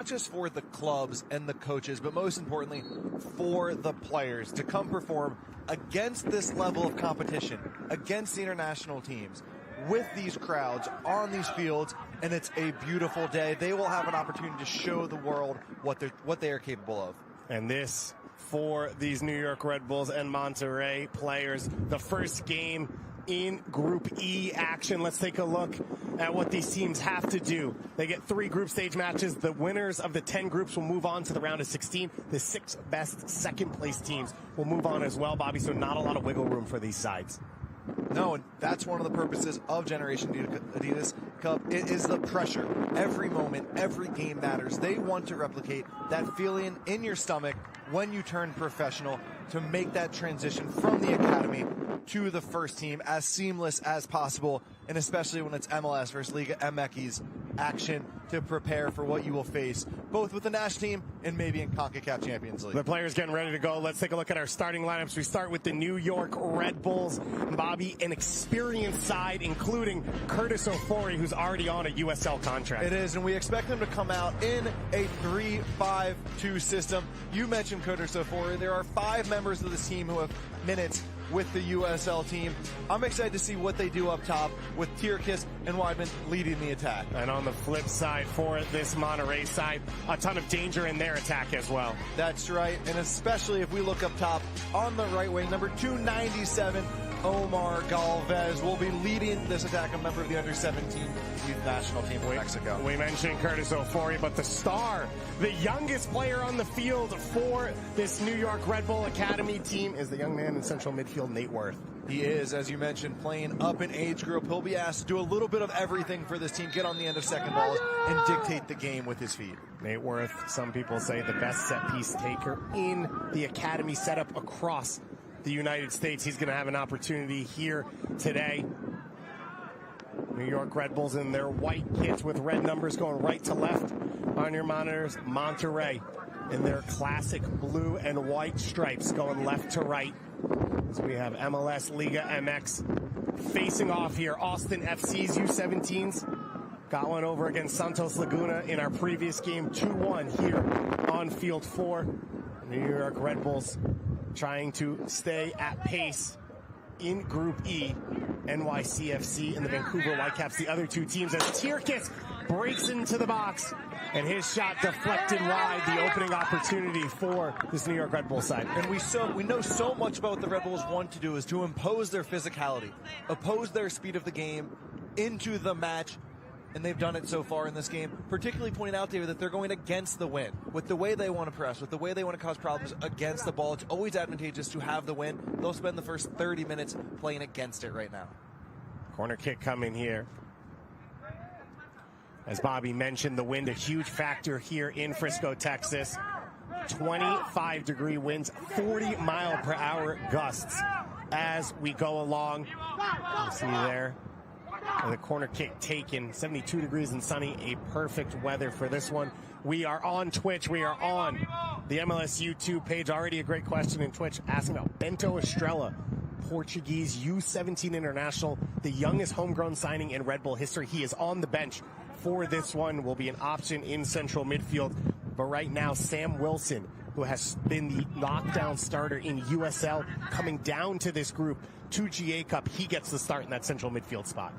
not just for the clubs and the coaches, but most importantly for the players to come perform against this level of competition, against the international teams, with these crowds on these fields, and it's a beautiful day. They will have an opportunity to show the world what they are capable of. And this, for these New York Red Bulls and Monterrey players, the first game in Group E action. Let's take a look at what these teams have to do. They get 3 group stage matches. The winners of the 10 groups will move on to the round of 16. The 6 best second place teams will move on as well, Bobby, so not a lot of wiggle room for these sides. No, and that's one of the purposes of Generation Adidas Cup. It is the pressure. Every moment, every game matters. They want to replicate that feeling in your stomach when you turn professional, to make that transition from the academy to the first team as seamless as possible, and especially when it's MLS versus Liga MX action, to prepare for what you will face, both with the national team and maybe in CONCACAF Champions League. The players getting ready to go. Let's take a look at our starting lineups. We start with the New York Red Bulls. Bobby, an experienced side, including Curtis Ofori, who's already on a USL contract. It is, and we expect them to come out in a 3-5-2 system. You mentioned Curtis Ofori. There are 5 members of this team who have minutes with the USL team. I'm excited to see what they do up top with Tierkis and Weidman leading the attack. And on the flip side for this Monterrey side, a ton of danger in their attack as well. That's right, and especially if we look up top on the right wing, number 297, Omar Galvez will be leading this attack, a member of the under-17 youth national team of Mexico. We mentioned Curtis Ofori, but the star, the youngest player on the field for this New York Red Bull Academy team, is the young man in central midfield, Nate Worth. He is, as you mentioned, playing up in age group. He'll be asked to do a little bit of everything for this team, get on the end of second balls, and dictate the game with his feet. Nate Worth, some people say the best set-piece taker in the academy setup across the United States. He's going to have an opportunity here today. New York Red Bulls in their white kits with red numbers going right to left on your monitors. Monterrey in their classic blue and white stripes going left to right. So we have MLS, Liga MX facing off here. Austin FC's U17s got one over against Santos Laguna in our previous game, 2-1 here on Field 4. New York Red Bulls trying to stay at pace in Group E. NYCFC and the Vancouver Whitecaps, the other 2 teams, as Tierkis breaks into the box and his shot deflected wide, the opening opportunity for this New York Red Bull side. And we know so much about what the Red Bulls want to do is to impose their physicality, oppose their speed of the game into the match, and they've done it so far in this game, particularly pointing out, David, that they're going against the win. With the way they want to press, with the way they want to cause problems against the ball, it's always advantageous to have the win. They'll spend the first 30 minutes playing against it right now. Corner kick coming here. As Bobby mentioned, the wind a huge factor here in Frisco, Texas. 25-degree winds, 40-mile-per-hour gusts as we go along. You see there. And the corner kick taken, 72 degrees and sunny, a perfect weather for this one. We are on Twitch. We are on the MLS YouTube page. Already a great question in Twitch asking about Bento Estrella, Portuguese U17 international, the youngest homegrown signing in Red Bull history. He is on the bench for this one, will be an option in central midfield. But right now, Sam Wilson, who has been the knockdown starter in USL, coming down to this group to GA Cup, he gets the start in that central midfield spot.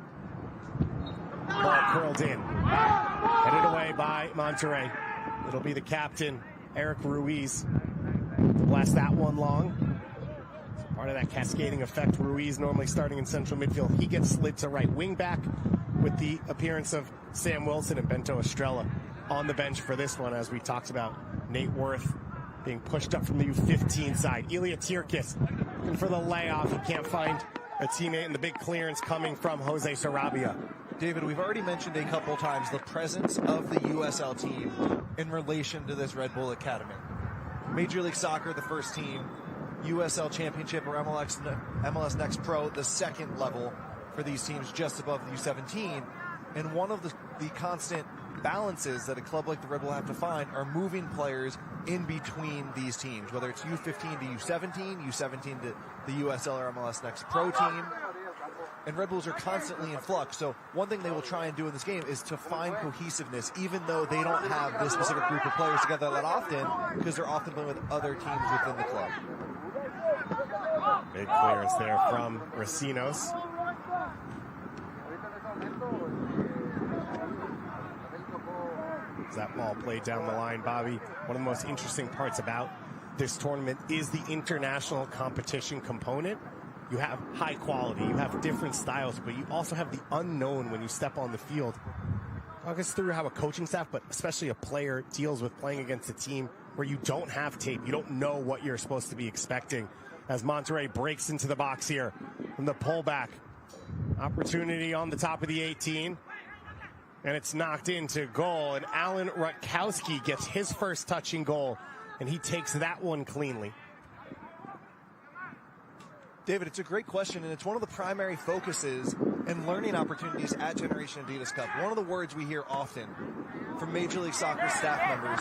Ball curled in, headed away by Monterrey. It'll be the captain, Eric Ruiz, to blast that one long. So part of that cascading effect, Ruiz normally starting in central midfield. He gets slid to right wing back with the appearance of Sam Wilson and Bento Estrella on the bench for this one, as we talked about. Nate Worth being pushed up from the U15 side. Ilya Tierkis looking for the layoff. He can't find a teammate, and the big clearance coming from Jose Sarabia. David, we've already mentioned a couple times the presence of the USL team in relation to this Red Bull Academy. Major League Soccer, the first team. USL Championship or MLS Next Pro, the second level for these teams, just above the U17. And one of the constant balances that a club like the Red Bull have to find are moving players in between these teams, whether it's U15 to U17, U17 to the USL or MLS Next Pro team. and Red Bulls are constantly in flux. So one thing they will try and do in this game is to find cohesiveness, even though they don't have this specific group of players together that often, because they're often playing with other teams within the club. Big clearance there from Racinos. That ball played down the line, Bobby. One of the most interesting parts about this tournament is the international competition component. You have high quality, you have different styles, but you also have the unknown when you step on the field. Talk us through how a coaching staff, but especially a player, deals with playing against a team where you don't have tape. You don't know what you're supposed to be expecting. As Monterrey breaks into the box here from the pullback. Opportunity on the top of the 18. And it's knocked into goal. And Alan Rutkowski gets his first touching goal. And he takes that one cleanly. David, it's a great question, and it's one of the primary focuses and learning opportunities at Generation Adidas Cup. One of the words we hear often from Major League Soccer staff members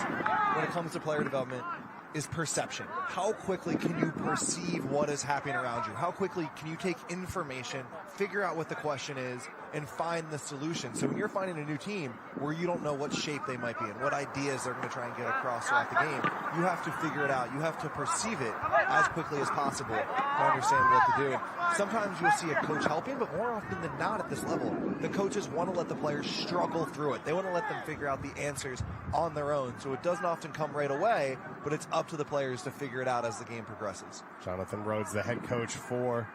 when it comes to player development is perception. How quickly can you perceive what is happening around you? How quickly can you take information, figure out what the question is, and find the solution? So when you're finding a new team where you don't know what shape they might be in, what ideas they're going to try and get across throughout the game, you have to figure it out. You have to perceive it as quickly as possible to understand what to do. And sometimes you'll see a coach helping, but more often than not at this level, the coaches want to let the players struggle through it. They want to let them figure out the answers on their own. So it doesn't often come right away, but it's up to the players to figure it out as the game progresses. Jonathan Rhodes, the head coach for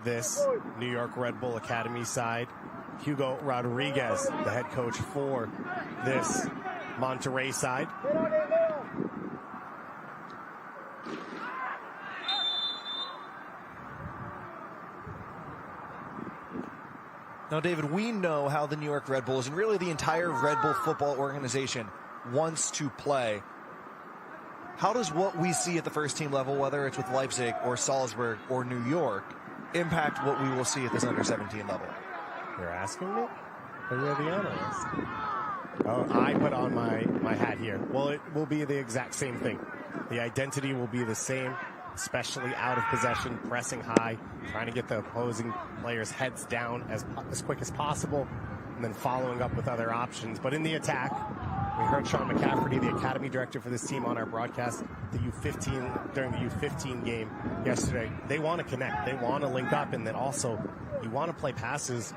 this New York Red Bull Academy side. Hugo Rodriguez, the head coach for this Monterrey side. Now, David, we know how the New York Red Bulls and really the entire Red Bull football organization wants to play. How does what we see at the first team level, whether it's with Leipzig or Salzburg or New York, impact what we will see at this under-17 level? You're asking me? Or you're the analyst? Oh, I put on my hat here. Well, it will be the exact same thing. The identity will be the same, especially out of possession, pressing high, trying to get the opposing players' heads down as quick as possible, and then following up with other options. But in the attack, we heard Sean McCafferty, the academy director for this team, on our broadcast during the U15 game yesterday. They want to connect. They want to link up, and then also you want to play passes,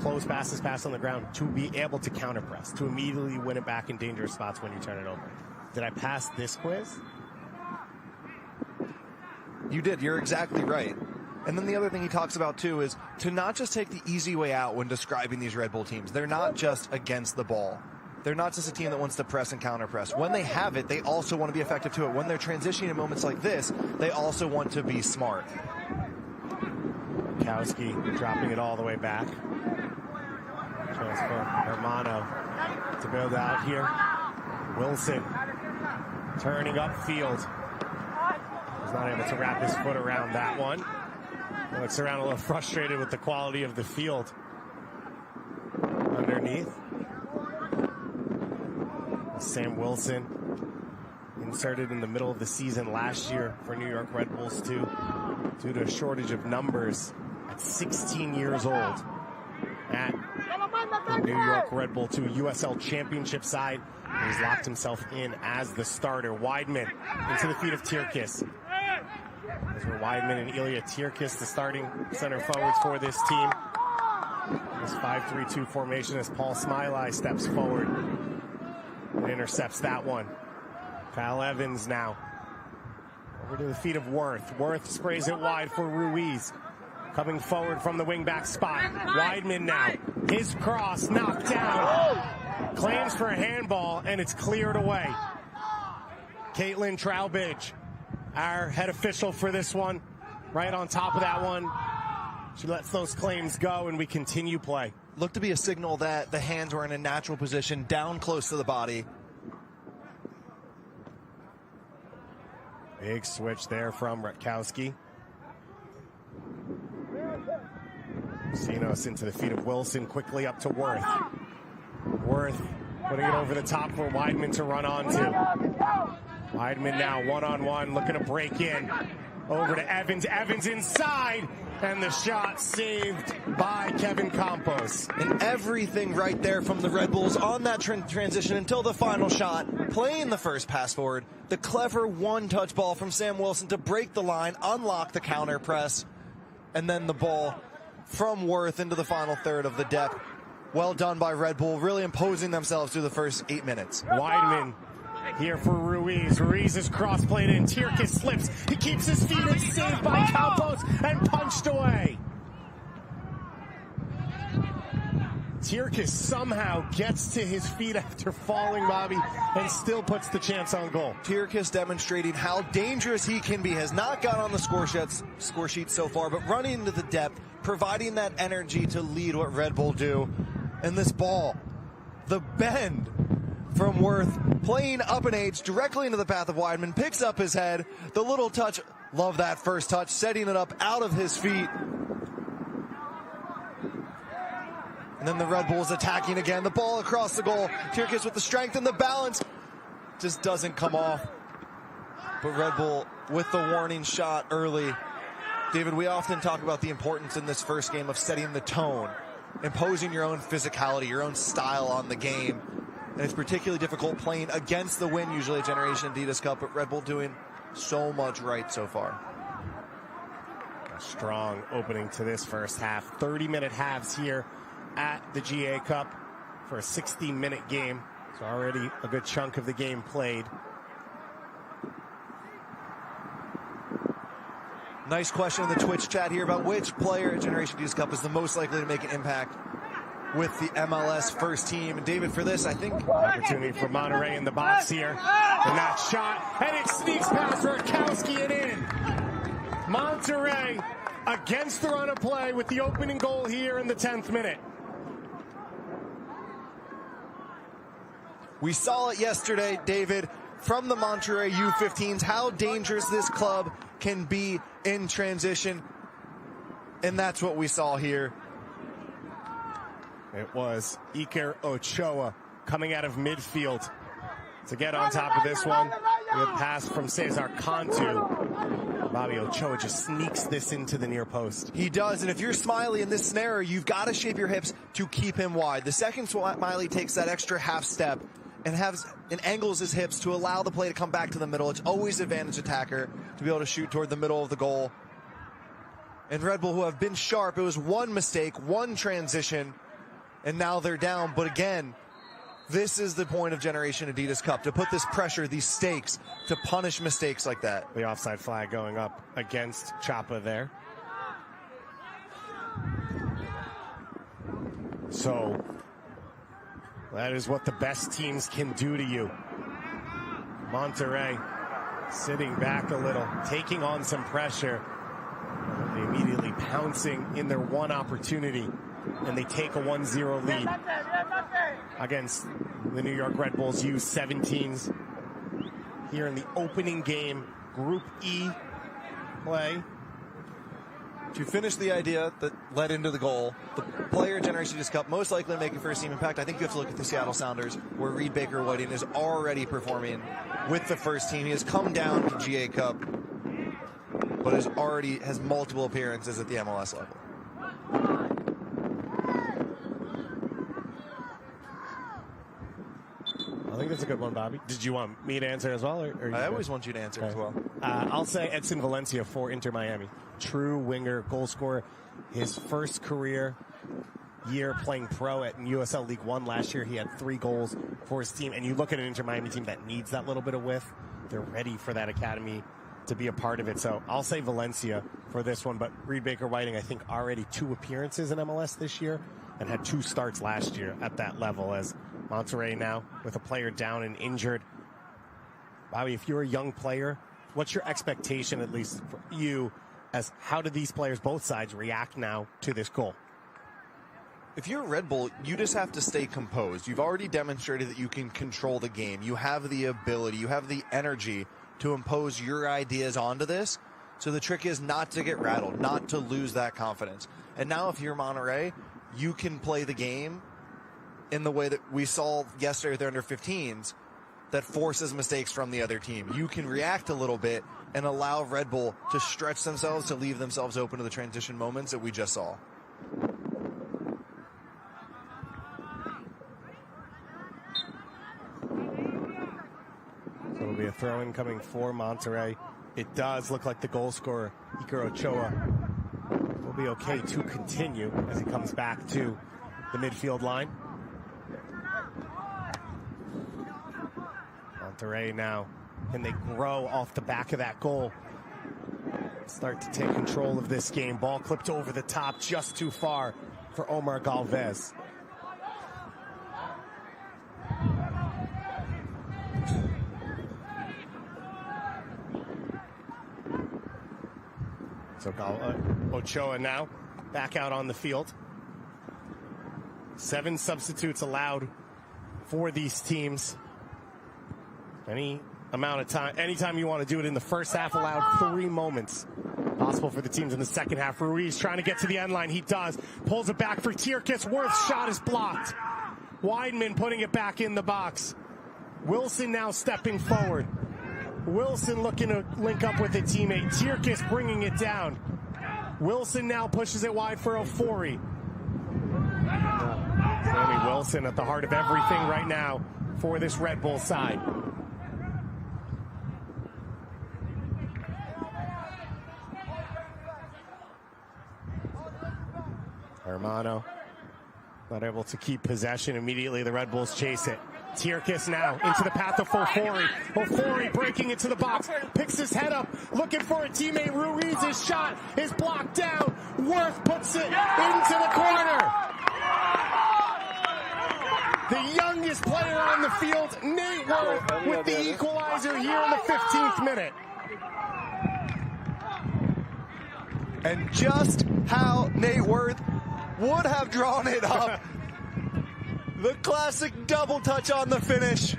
close passes, pass on the ground, to be able to counter-press, to immediately win it back in dangerous spots when you turn it over. Did I pass this quiz? You did. You're exactly right. And then the other thing he talks about, too, is to not just take the easy way out when describing these Red Bull teams. They're not just against the ball. They're not just a team that wants to press and counter-press. When they have it, they also want to be effective to it. When they're transitioning in moments like this, they also want to be smart. Kowski dropping it all the way back. Transfer Hermano to build out here. Wilson turning upfield. He's not able to wrap his foot around that one. Looks around a little frustrated with the quality of the field underneath. Sam Wilson, inserted in the middle of the season last year for New York Red Bulls too, due to a shortage of numbers at 16 years old at the New York Red Bull 2 USL Championship side. He's locked himself in as the starter. Weidman into the feet of Tierkis. Those were Weidman and Ilya Tierkis, the starting center forwards for this team. This 5-3-2 formation as Paul Smiley steps forward and intercepts that one. Kyle Evans now over to the feet of Worth. Worth sprays it wide for Ruiz. Coming forward from the wing-back spot. Weidman now. His cross knocked down. Claims for a handball, and it's cleared away. Caitlin Trowbridge, our head official for this one, right on top of that one. She lets those claims go, and we continue play. Looked to be a signal that the hands were in a natural position, down close to the body. Big switch there from Rutkowski. Sinos into the feet of Wilson, quickly up to Worth. Worth putting it over the top for Weidman to run onto. Weidman now one-on-one, looking to break in. Over to Evans. Evans inside. And the shot saved by Kevin Campos. And everything right there from the Red Bulls on that transition until the final shot, playing the first pass forward, the clever one-touch ball from Sam Wilson to break the line, unlock the counter press, and then the ball from Worth into the final third of the depth. Well done by Red Bull, really imposing themselves through the first 8 minutes. Weidman here for Ruiz. Ruiz is cross-played in. Tierkes slips. He keeps his feet in, saved by Campos and punched away. Tierkes somehow gets to his feet after falling, Bobby, and still puts the chance on goal. Tierkes demonstrating how dangerous he can be. Has not got on the score sheet so far, but running into the depth, providing that energy to lead what Red Bull do. And this ball, the bend from Worth, playing up an H directly into the path of Weidman, picks up his head. The little touch, love that first touch, setting it up out of his feet. And then the Red Bulls attacking again. The ball across the goal. Tierkes with the strength and the balance. Just doesn't come off. But Red Bull with the warning shot early. David, we often talk about the importance in this first game of setting the tone, imposing your own physicality, your own style on the game. And it's particularly difficult playing against the wind, usually at Generation Adidas Cup, but Red Bull doing so much right so far. A strong opening to this first half. 30-minute halves here at the GA Cup for a 16-minute game. So already a good chunk of the game played. Nice question in the Twitch chat here about which player at Generation Adidas Cup is the most likely to make an impact with the MLS first team. And David, for this, I think opportunity for Monterrey in the box here. And that shot, and it sneaks past Rakowski and in. Monterrey against the run of play with the opening goal here in the 10th minute. We saw it yesterday, David, from the Monterrey U15s, how dangerous this club can be in transition. And that's what we saw here. It was Iker Ochoa coming out of midfield to get on top of this one. With pass from Cesar Cantu. Bobby Ochoa just sneaks this into the near post. He does, and if you're Smiley in this scenario, you've got to shape your hips to keep him wide. The second Smiley takes that extra half step and angles his hips to allow the play to come back to the middle. It's always advantage attacker to be able to shoot toward the middle of the goal. And Red Bull, who have been sharp, it was one mistake, one transition, and now they're down. But again, this is the point of Generation Adidas Cup, to put this pressure, these stakes, to punish mistakes like that. The offside flag going up against Chapa there. So that is what the best teams can do to you. Monterrey sitting back a little, taking on some pressure. They immediately pouncing in their one opportunity, and they take a 1-0 lead against the New York Red Bulls U17s here in the opening game, Group E play. To finish the idea that led into the goal, the player Generation Adidas Cup most likely to make a first team impact. I think you have to look at the Seattle Sounders, where Reed Baker-Whiting is already performing with the first team. He has come down to GA Cup, but has multiple appearances at the MLS level. I think that's a good one, Bobby. Did you want me to answer as well? Or I always want you to answer as well. I'll say Edson Valencia for Inter Miami. True winger, goal scorer. His first career year playing pro at USL League One last year. He had 3 goals for his team. And you look at an Inter Miami team that needs that little bit of width. They're ready for that academy to be a part of it. So I'll say Valencia for this one. But Reed Baker-Whiting, I think, already 2 appearances in MLS this year and had 2 starts last year at that level, as Monterrey now with a player down and injured. Bobby, if you're a young player, what's your expectation, at least for you, as how do these players, both sides, react now to this goal? If you're Red Bull, you just have to stay composed. You've already demonstrated that you can control the game. You have the ability, you have the energy to impose your ideas onto this. So the trick is not to get rattled, not to lose that confidence. And now if you're Monterrey, you can play the game in the way that we saw yesterday with their under-15s that forces mistakes from the other team. You can react a little bit and allow Red Bull to stretch themselves, to leave themselves open to the transition moments that we just saw. So it'll be a throw-in coming for Monterrey. It does look like the goal scorer, Iker Ochoa, will be okay to continue as he comes back to the midfield line. Monterrey now, can they grow off the back of that goal? Start to take control of this game. Ball clipped over the top, just too far for Omar Galvez. So Ochoa now back out on the field. 7 substitutes allowed for these teams. Any amount of time, anytime you want to do it in the first half, allowed 3 moments possible for the teams in the second half. Ruiz trying to get to the end line. He does. Pulls it back for Tierkes. Worth's shot is blocked. Weidman putting it back in the box. Wilson now stepping forward. Wilson looking to link up with a teammate. Tierkes bringing it down. Wilson now pushes it wide for Ofori. Sammy Wilson at the heart of everything right now for this Red Bull side. Hermano not able to keep possession. Immediately the Red Bulls chase it. Tierkes now into the path of Ofori. Ofori breaking into the box, picks his head up, looking for a teammate. Ruiz's shot is blocked down. Worth puts it into the corner. The youngest player on the field, Nate Worth, with the equalizer here in the 15th minute. And just how Nate Worth would have drawn it up. The classic double touch on the finish.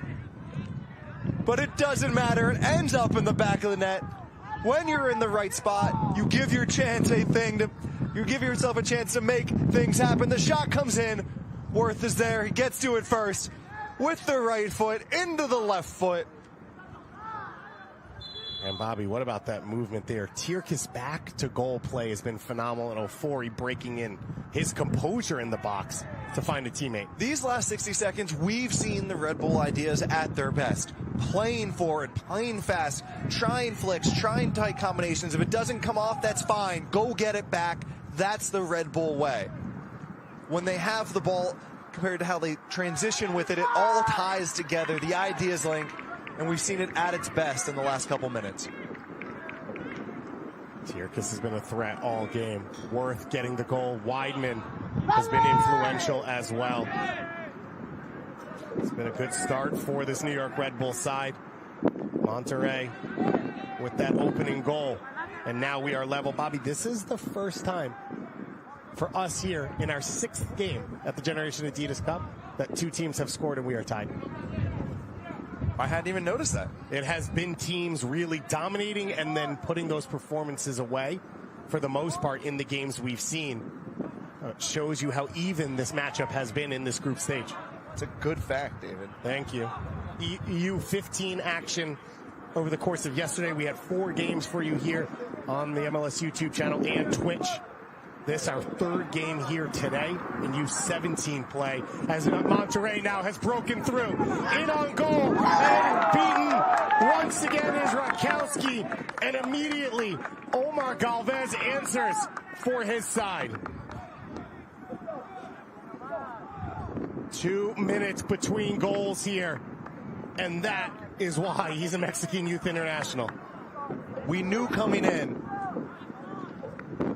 But it doesn't matter. It ends up in the back of the net. When you're in the right spot, you give your chance you give yourself a chance to make things happen. The shot comes in. Worth is there. He gets to it first with the right foot into the left foot. And Bobby, what about that movement there? Tierkes back to goal play has been phenomenal, and Ofori breaking in his composure in the box to find a teammate. These last 60 seconds, we've seen the Red Bull ideas at their best. Playing forward, playing fast, trying flicks, trying tight combinations. If it doesn't come off, that's fine. Go get it back. That's the Red Bull way. When they have the ball, compared to how they transition with it, it all ties together. The ideas link. And we've seen it at its best in the last couple minutes. Tierkes has been a threat all game. Worth getting the goal. Weidman has been influential as well. It's been a good start for this New York Red Bull side. Monterrey with that opening goal. And now we are level. Bobby, this is the first time for us here in our 6th game at the Generation Adidas Cup that 2 teams have scored and we are tied. I hadn't even noticed that. It has been teams really dominating and then putting those performances away for the most part in the games we've seen. It shows you how even this matchup has been in this group stage. It's a good fact, David. Thank you. U15 action over the course of yesterday. We had 4 games for you here on the MLS YouTube channel and Twitch. This our 3rd game here today in U17 play as Monterrey now has broken through. In on goal and beaten once again is Rakowski, and immediately Omar Galvez answers for his side. 2 minutes between goals here, and that is why he's a Mexican Youth International. We knew coming in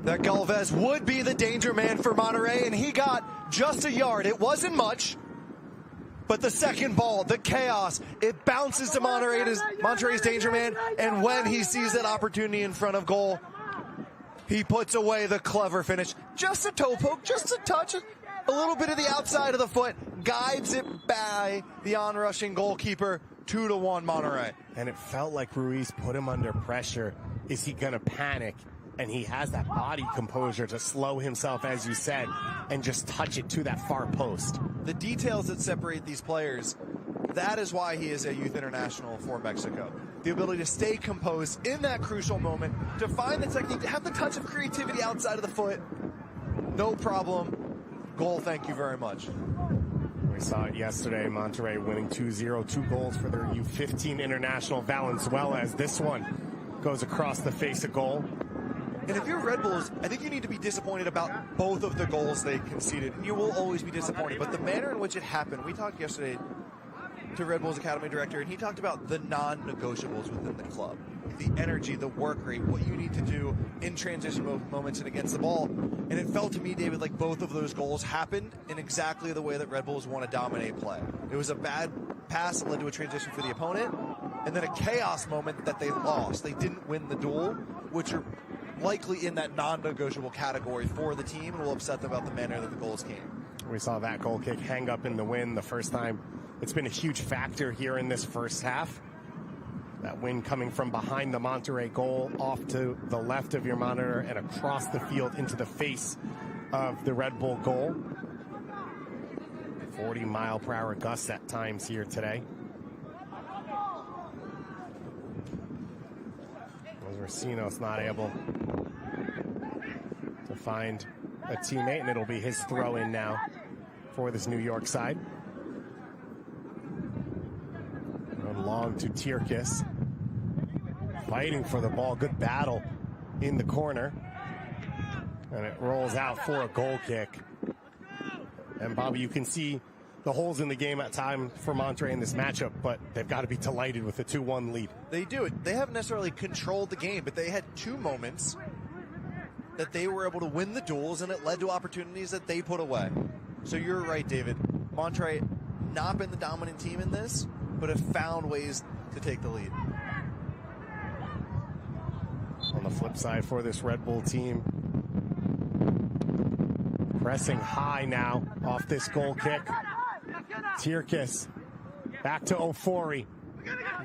that Galvez would be the danger man for Monterrey, and he got just a yard. It wasn't much, but the second ball, the chaos, it bounces to Monterrey's danger man, and when he sees that opportunity in front of goal, he puts away the clever finish. Just a toe poke, just a touch, a little bit of the outside of the foot, guides it by the onrushing goalkeeper. 2-1 Monterrey. And it felt like Ruiz put him under pressure. Is he going to panic? And he has that body composure to slow himself, as you said, and just touch it to that far post. The details that separate these players, That is why he is a youth international for Mexico. The ability to stay composed in that crucial moment, to find the technique, to have the touch of creativity outside of the foot. No problem. Goal, thank you very much. We saw it yesterday, Monterrey winning 2-0, 2 goals for their U15 international Valenzuela, as this one goes across the face of goal. And if you're Red Bulls, I think you need to be disappointed about both of the goals they conceded. And you will always be disappointed. But the manner in which it happened, we talked yesterday to Red Bull's Academy Director, and he talked about the non-negotiables within the club. The energy, the work rate, what you need to do in transition moments and against the ball. And it felt to me, David, like both of those goals happened in exactly the way that Red Bulls want to dominate play. It was a bad pass that led to a transition for the opponent, and then a chaos moment that they lost. They didn't win the duel, which are likely in that non-negotiable category for the team, and will upset them about the manner that the goals came. We saw that goal kick hang up in the win the first time. It's been a huge factor here in this first half. That win coming from behind the Monterrey goal, off to the left of your monitor and across the field into the face of the Red Bull goal. 40-mile-per-hour gusts at times here today. Racino's not able to find a teammate, and it'll be his throw in now for this New York side. Run long to Tirkis, fighting for the ball. Good battle in the corner, and it rolls out for a goal kick. And Bobby, you can see the holes in the game at time for Monterrey in this matchup, but they've got to be delighted with a 2-1 lead. They do it. They haven't necessarily controlled the game, but they had 2 moments that they were able to win the duels, and it led to opportunities that they put away. So you're right, David. Monterrey not been the dominant team in this, but have found ways to take the lead. On the flip side for this Red Bull team, pressing high now off this goal kick. Tirkis back to Ofori.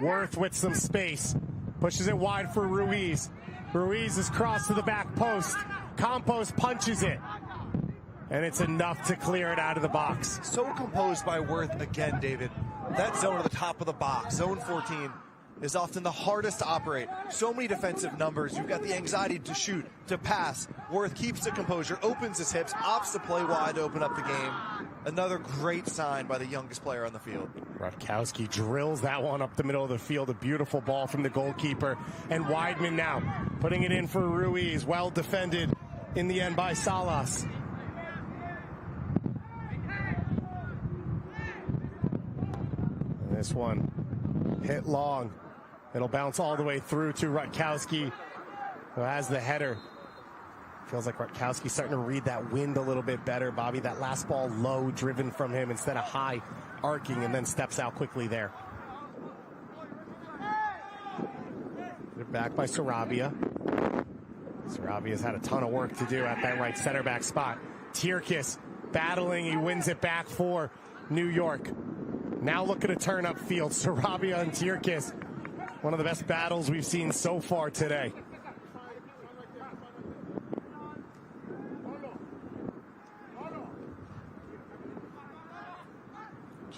Worth with some space. Pushes it wide for Ruiz. Ruiz is crossed to the back post. Campos punches it. And it's enough to clear it out of the box. So composed by Worth again, David. That zone at the top of the box, zone 14, is often the hardest to operate. So many defensive numbers. You've got the anxiety to shoot, to pass. Worth keeps the composure, opens his hips, opts to play wide to open up the game. Another great sign by the youngest player on the field. Rutkowski drills that one up the middle of the field. A beautiful ball from the goalkeeper. And Weidman now putting it in for Ruiz. Well defended in the end by Salas. And this one hit long. It'll bounce all the way through to Rutkowski, who has the header. Feels like Rutkowski's starting to read that wind a little bit better, Bobby. That last ball low, driven from him instead of high, arcing, and then steps out quickly there. Back by Sarabia. Sarabia's had a ton of work to do at that right center back spot. Tirkis battling, he wins it back for New York. Now looking to turn upfield. Sarabia and Tirkis, one of the best battles we've seen so far today.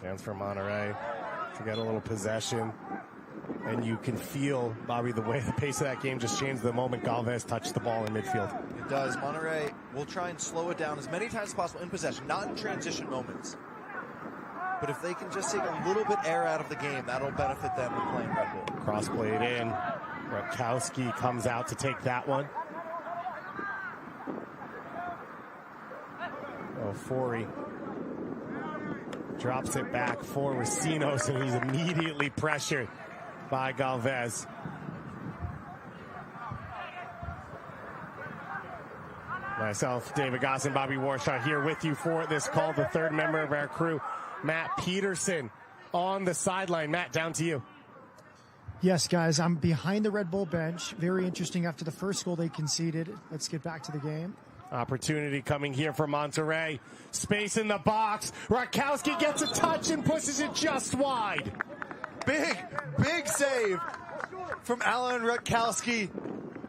Chance for Monterrey to get a little possession. And you can feel, Bobby, the way the pace of that game just changed the moment Galvez touched the ball in midfield. It does. Monterrey will try and slow it down as many times as possible in possession, not in transition moments. But if they can just take a little bit air out of the game, that'll benefit them in playing Red Bull. Cross played in. Rutkowski comes out to take that one. Ofori drops it back for Racino's, and he's immediately pressured by Galvez. Myself, David Goss, and Bobby Warshaw here with you for this call. The third member of our crew, Matt Peterson, on the sideline. Matt, down to you. Yes, guys, I'm behind the Red Bull bench. Very interesting after the first goal they conceded. Let's get back to the game. Opportunity coming here for Monterrey. Space in the box. Rutkowski gets a touch and pushes it just wide. Big save from Alan Rutkowski.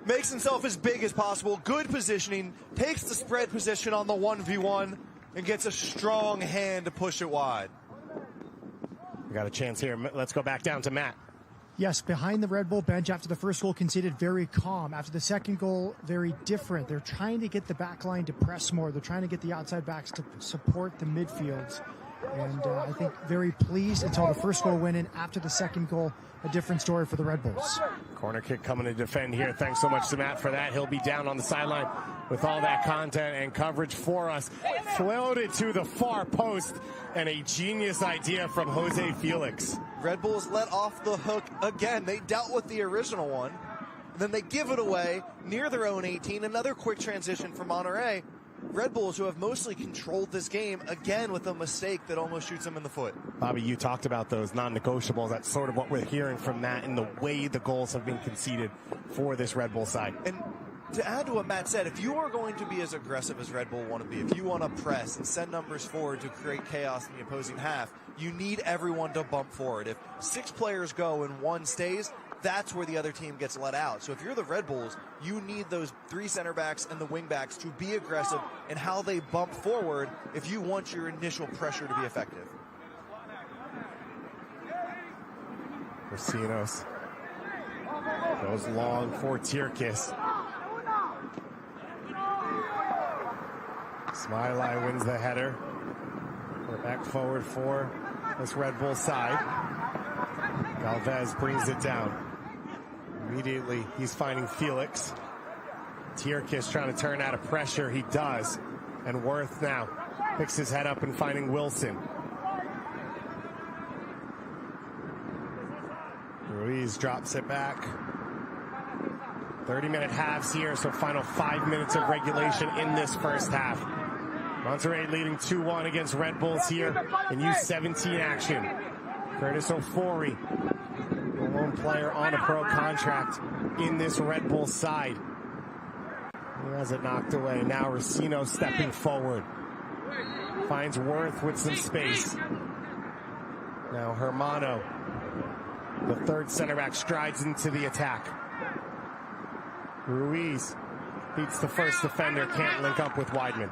Makes himself as big as possible. Good positioning. Takes the spread position on the 1v1 and gets a strong hand to push it wide. We got a chance here. Let's go back down to Matt. Yes, behind the Red Bull bench after the first goal conceded, very calm. After the second goal, very different. They're trying to get the back line to press more. They're trying to get the outside backs to support the midfields. And I think very pleased until the first goal went in. After the second goal, a different story for the Red Bulls. Corner kick coming to defend here. Thanks so much to Matt for that. He'll be down on the sideline with all that content and coverage for us. Floated to the far post, and a genius idea from Jose Felix. Red Bulls let off the hook again. They dealt with the original one. Then they give it away near their own 18. Another quick transition from Monterrey. Red Bulls, who have mostly controlled this game, again with a mistake that almost shoots them in the foot. Bobby, you talked about those non-negotiables. That's sort of what we're hearing from Matt in the way the goals have been conceded for this Red Bull side. And to add to what Matt said, if you are going to be as aggressive as Red Bull want to be, if you want to press and send numbers forward to create chaos in the opposing half, you need everyone to bump forward. If 6 players go and 1 stays, that's where the other team gets let out. So if you're the Red Bulls, you need those 3 center backs and the wing backs to be aggressive in how they bump forward if you want your initial pressure to be effective. Rosinos goes long for Tierkis. Smiley wins the header. We're back forward for this Red Bull side. Galvez brings it down. Immediately, he's finding Felix. Tierkis trying to turn out of pressure. He does. And Worth now picks his head up and finding Wilson. Ruiz drops it back. 30-minute halves here, so final 5 minutes of regulation in this first half. Monterrey leading 2-1 against Red Bulls here in U17 action. Curtis Ofori, a lone player on a pro contract in this Red Bull side. He has it knocked away. Now Rosino stepping forward. Finds Worth with some space. Now Hermano, the third center back, strides into the attack. Ruiz beats the first defender, can't link up with Weidman.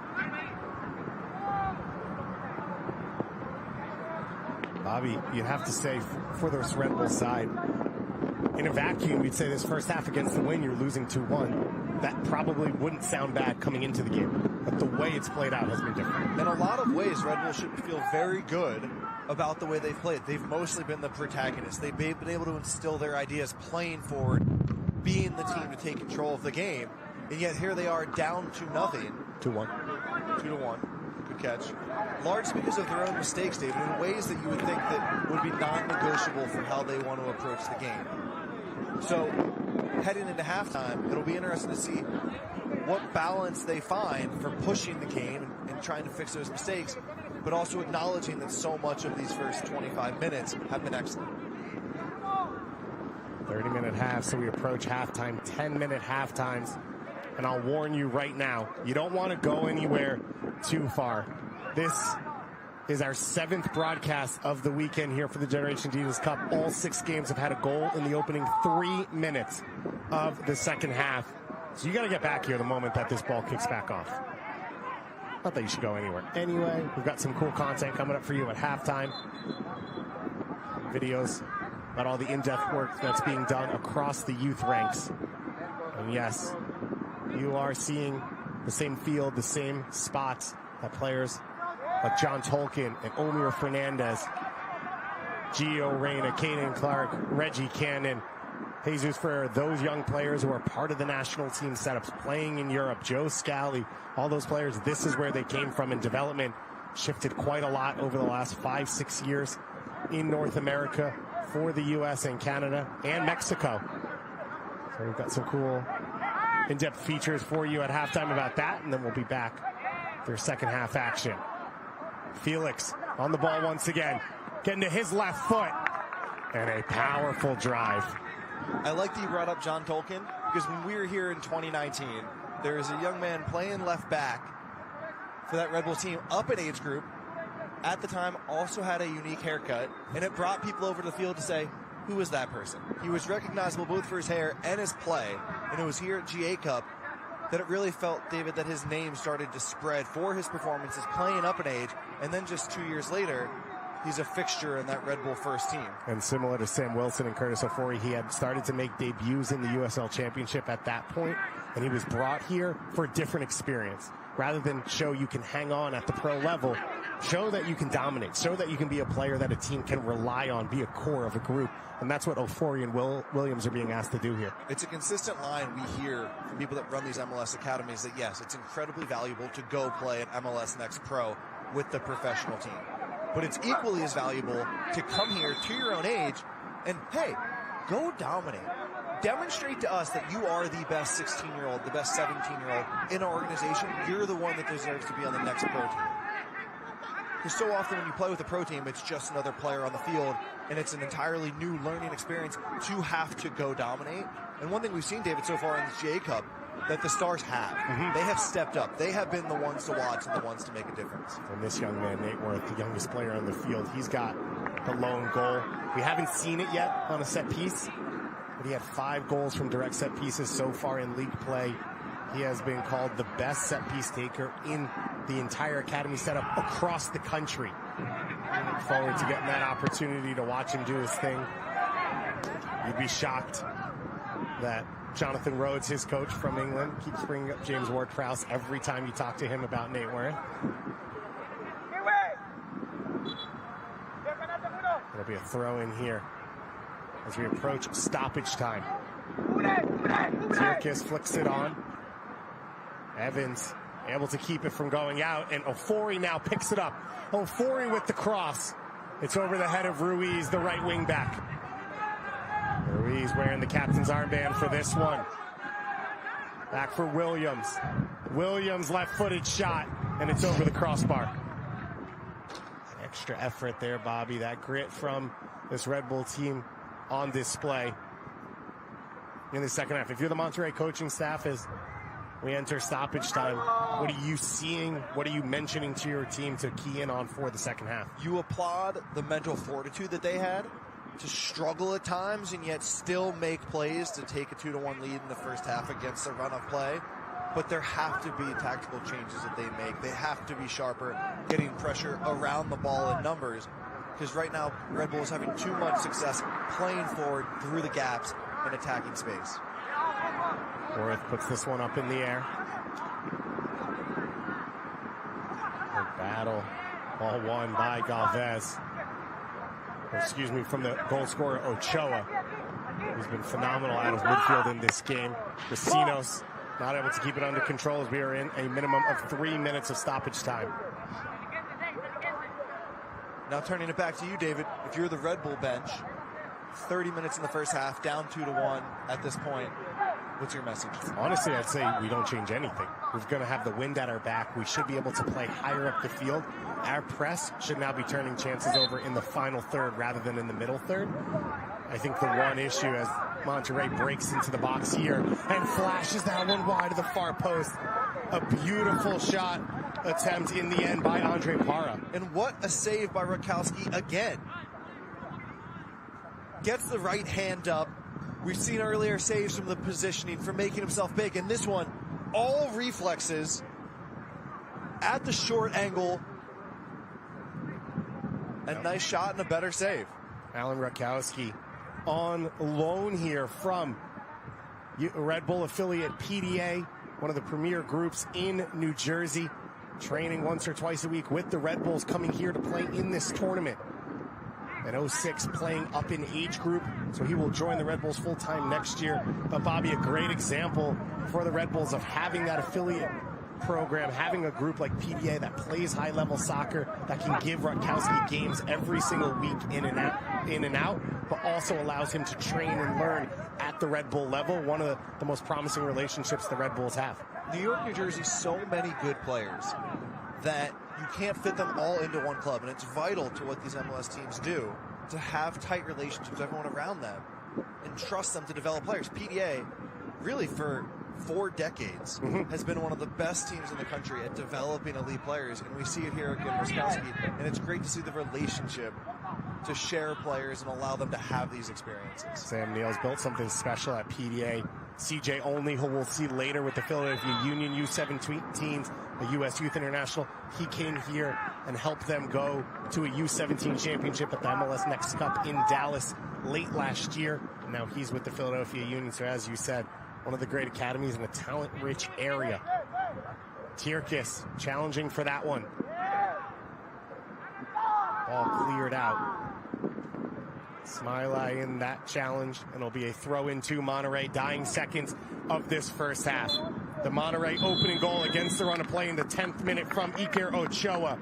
Bobby, you'd have to say for this Red Bull side, in a vacuum, you'd say this first half against the win, you're losing 2-1. That probably wouldn't sound bad coming into the game, but the way it's played out has been different. In a lot of ways, Red Bull should feel very good about the way they've played. They've mostly been the protagonists. They've been able to instill their ideas playing forward, being the team to take control of the game, and yet here they are down 2-0. 2-1. 2-1. Good catch. Largely because of their own mistakes, David, in ways that you would think that would be non-negotiable for how they want to approach the game. So, heading into halftime, it'll be interesting to see what balance they find from pushing the game and trying to fix those mistakes, but also acknowledging that so much of these first 25 minutes have been excellent. 30-minute half, so we approach halftime, 10-minute halftimes. And I'll warn you right now, you don't want to go anywhere too far. This is our 7th broadcast of the weekend here for the Generation Adidas Cup. All 6 games have had a goal in the opening 3 minutes of the second half. So you got to get back here the moment that this ball kicks back off. Not that you should go anywhere. Anyway, we've got some cool content coming up for you at halftime. Videos about all the in-depth work that's being done across the youth ranks. And yes, you are seeing the same field, the same spots that players like John Tolkien and Omir Fernandez, Gio Reyna, Kaden Clark, Reggie Cannon, Jesus Ferrer, those young players who are part of the national team setups playing in Europe, Joe Scally, all those players, this is where they came from, and development shifted quite a lot over the last 5-6 years in North America for the US and Canada and Mexico. So we've got some cool in-depth features for you at halftime about that, and then we'll be back for second half action. Felix on the ball once again, getting to his left foot, and a powerful drive. I like that you brought up John Tolkien, because when we were here in 2019, there was a young man playing left back for that Red Bull team, up in age group, at the time also had a unique haircut, and it brought people over to the field to say, who is that person? He was recognizable both for his hair and his play, and it was here at GA Cup that it really felt, David, that his name started to spread for his performances playing up in age, and then just 2 years later, he's a fixture in that Red Bull first team. And similar to Sam Wilson and Curtis Ofori, he had started to make debuts in the USL Championship at that point, and he was brought here for a different experience. Rather than show you can hang on at the pro level, show that you can dominate, show that you can be a player that a team can rely on, be a core of a group. And that's what Ofori and Williams are being asked to do here. It's a consistent line we hear from people that run these MLS academies that, yes, it's incredibly valuable to go play at MLS Next Pro with the professional team. But it's equally as valuable to come here to your own age and, hey, go dominate. Demonstrate to us that you are the best 16-year-old, the best 17-year-old in our organization. You're the one that deserves to be on the next pro team. Because so often when you play with a pro team, it's just another player on the field, and it's an entirely new learning experience to have to go dominate. And one thing we've seen, David, so far in this GA Cup, that the Stars have. They have stepped up. They have been the ones to watch and the ones to make a difference. And this young man, Nate Worth, the youngest player on the field, he's got the lone goal. We haven't seen it yet on a set piece, but he had 5 goals from direct set pieces so far in league play. He has been called the best set piece taker in the entire academy setup across the country. I look forward to getting that opportunity to watch him do his thing. You'd be shocked that Jonathan Rhodes, his coach from England, keeps bringing up James Ward-Prowse every time you talk to him about Nate Worth. It'll be a throw in here as we approach stoppage time. Tierkis flicks it on. Evans able to keep it from going out, and Ofori now picks it up. Ofori with the cross. It's over the head of Ruiz, the right wing back. Ruiz wearing the captain's armband for this one. Back for Williams. Williams left-footed shot, and it's over the crossbar. Extra effort there, Bobby. That grit from this Red Bull team on display in the second half. If you're the Monterrey coaching staff as we enter stoppage time, what are you seeing? What are you mentioning to your team to key in on for the second half? You applaud the mental fortitude that they had to struggle at times and yet still make plays to take a 2-1 lead in the first half against a run of play. But there have to be tactical changes that they make. They have to be sharper, getting pressure around the ball in numbers. Because right now, Red Bull is having too much success playing forward through the gaps and attacking space. Worth puts this one up in the air. Good battle. Ball won by Galvez. Excuse me, from the goal scorer Ochoa, who's been phenomenal out of midfield in this game. Vecinos not able to keep it under control as we are in a minimum of 3 minutes of stoppage time. Now turning it back to you, David. If you're the Red Bull bench, 30 minutes in the first half, down 2-1 at this point, what's your message? Honestly, I'd say we don't change anything. We're going to have the wind at our back. We should be able to play higher up the field. Our press should now be turning chances over in the final third rather than in the middle third. I think the one issue as Monterrey breaks into the box here and flashes that one wide to the far post. A beautiful shot attempt in the end by Andre Parra. And what a save by Rakowski again. Gets the right hand up. We've seen earlier saves from the positioning, from making himself big. And this one, all reflexes at the short angle. A nice shot and a better save. Alan Rakowski on loan here from Red Bull affiliate PDA, one of the premier groups in New Jersey, training once or twice a week with the Red Bulls, coming here to play in this tournament. At 06, playing up in age group, so he will join the Red Bulls full-time next year. But Bobby, a great example for the Red Bulls of having that affiliate program, having a group like PDA that plays high-level soccer, that can give Rakowski games every single week in and out, but also allows him to train and learn at the Red Bull level. One of the most promising relationships the Red Bulls have. New York, New Jersey, so many good players that you can't fit them all into one club, and it's vital to what these MLS teams do to have tight relationships with everyone around them and trust them to develop players. PDA, really for 4 decades, has been one of the best teams in the country at developing elite players, and we see it here again with Rakowski, and it's great to see the relationship to share players and allow them to have these experiences. Sam Neal's built something special at PDA. CJ Only, who we'll see later with the Philadelphia Union U17, the U.S. Youth International, he came here and helped them go to a U17 championship at the MLS Next Cup in Dallas late last year. Now he's with the Philadelphia Union. So as you said, one of the great academies in a talent-rich area. Tierkis challenging for that one. Ball cleared out. Smiley in that challenge, and it'll be a throw into Monterrey, dying seconds of this first half. The Monterrey opening goal against the run of play in the 10th minute from Iker Ochoa.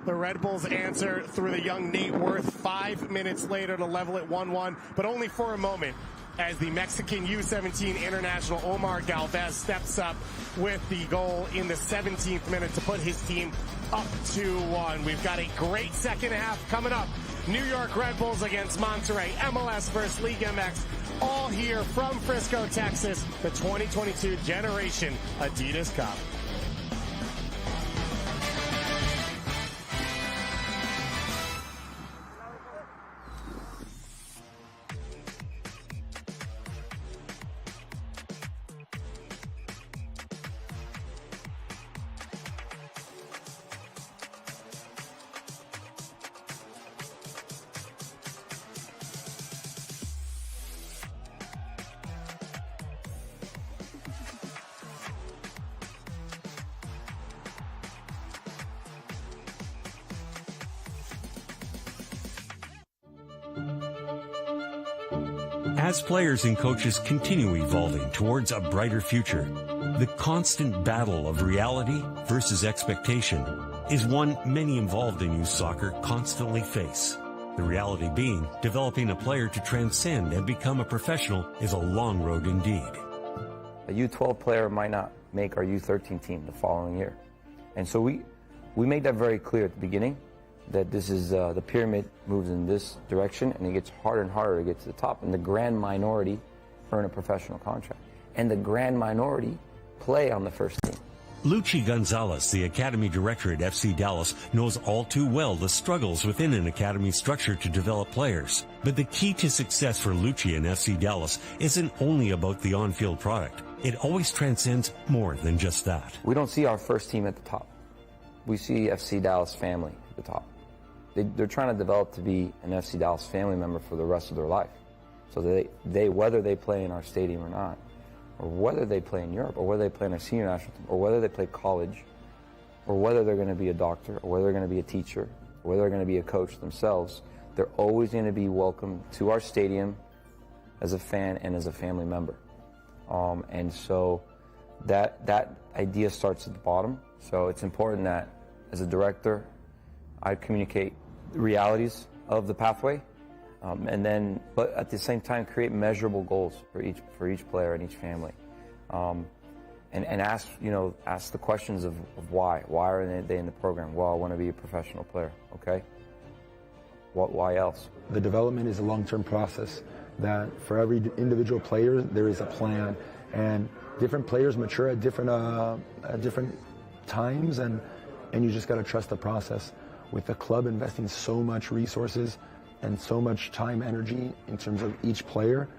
The Red Bulls answer through the young Nate Worth 5 minutes later to level it 1-1, but only for a moment, as the Mexican U17 international Omar Galvez steps up with the goal in the 17th minute to put his team up 2-1. We've got a great second half coming up. New York Red Bulls against Monterrey, MLS versus League MX, all here from Frisco, Texas, the 2022 Generation Adidas Cup. As players and coaches continue evolving towards a brighter future, the constant battle of reality versus expectation is one many involved in youth soccer constantly face. The reality being, developing a player to transcend and become a professional is a long road indeed. A U12 player might not make our U13 team the following year. And so we made that very clear at the beginning, that this is the pyramid moves in this direction, and it gets harder and harder to get to the top, and the grand minority earn a professional contract, and the grand minority play on the first team. Luchi Gonzalez, the academy director at FC Dallas, knows all too well the struggles within an academy structure to develop players. But the key to success for Luchi and FC Dallas isn't only about the on-field product. It always transcends more than just that. We don't see our first team at the top. We see FC Dallas family at the top. They're trying to develop to be an FC Dallas family member for the rest of their life. So they whether they play in our stadium or not, or whether they play in Europe, or whether they play in our senior national team, or whether they play college, or whether they're going to be a doctor, or whether they're going to be a teacher, or whether they're going to be a coach themselves, they're always going to be welcome to our stadium as a fan and as a family member. And so that idea starts at the bottom. So it's important that as a director, I communicate the realities of the pathway, but at the same time create measurable goals for each player and each family, and ask the questions of why are they in the program? Well, I want to be a professional player. Okay. Why else? The development is a long-term process. That for every individual player there is a plan, and different players mature at different times, and you just got to trust the process. With the club investing so much resources and so much time, energy in terms of each player,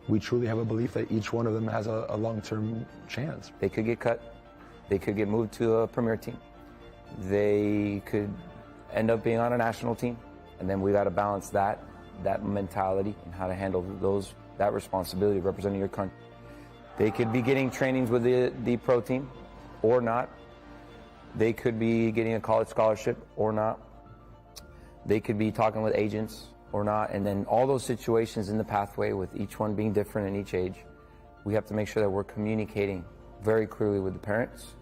we truly have a belief that each one of them has a long-term chance. They could get cut. They could get moved to a premier team. They could end up being on a national team. And then we got to balance that mentality and how to handle that responsibility of representing your country. They could be getting trainings with the pro team or not. They could be getting a college scholarship or not. They could be talking with agents or not. And then all those situations in the pathway, with each one being different in each age, we have to make sure that we're communicating very clearly with the parents.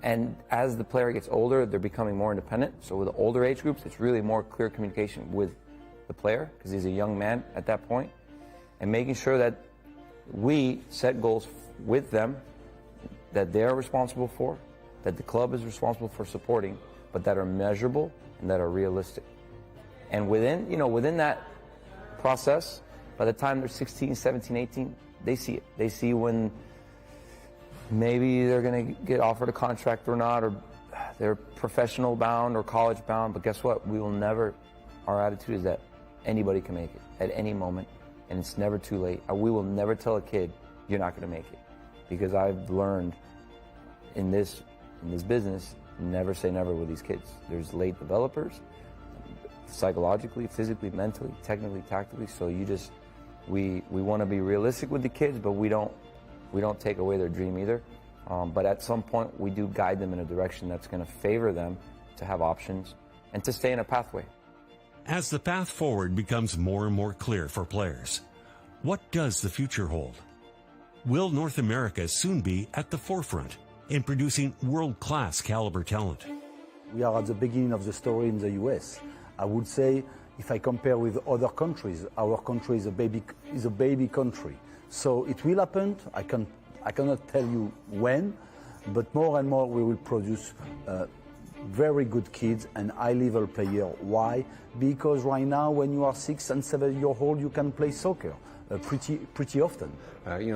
And as the player gets older, they're becoming more independent. So with the older age groups, it's really more clear communication with the player, because he's a young man at that point, and making sure that we set goals with them that they're responsible for, that the club is responsible for supporting, but that are measurable and that are realistic. And within that process, by the time they're 16, 17, 18, they see it. They see when maybe they're going to get offered a contract or not, or they're professional bound or college bound. But guess what? We will never, our attitude is that Anybody can make it at any moment, and it's never too late. We will never tell a kid, you're not going to make it. Because I've learned in this business, never say never with these kids. There's late developers, psychologically, physically, mentally, technically, tactically. So we want to be realistic with the kids, but we don't take away their dream either. But at some point, we do guide them in a direction that's going to favor them to have options and to stay in a pathway. As the path forward becomes more and more clear for players, what does the future hold? Will North America soon be at the forefront in producing world-class caliber talent? We are at the beginning of the story in the US. I would say, if I compare with other countries, our country is a baby country. So it will happen. I cannot tell you when, but more and more we will produce very good kids and high-level players. Why? Because right now, when you are 6 and 7 years old, you can play soccer pretty often.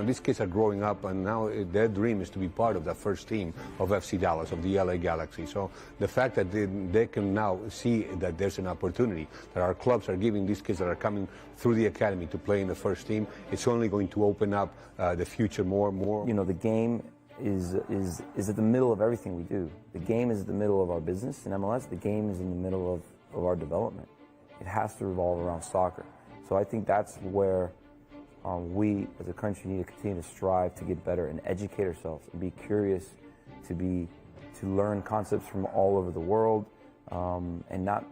These kids are growing up, and now their dream is to be part of the first team of FC Dallas, of the LA Galaxy. So the fact that they can now see that there's an opportunity, that our clubs are giving these kids that are coming through the academy to play in the first team, it's only going to open up the future more and more. The game is at the middle of everything we do. The game is at the middle of our business in MLS. The game is in the middle of our development. It has to revolve around soccer. So I think that's where we as a country need to continue to strive to get better and educate ourselves and be curious to learn concepts from all over the world, and not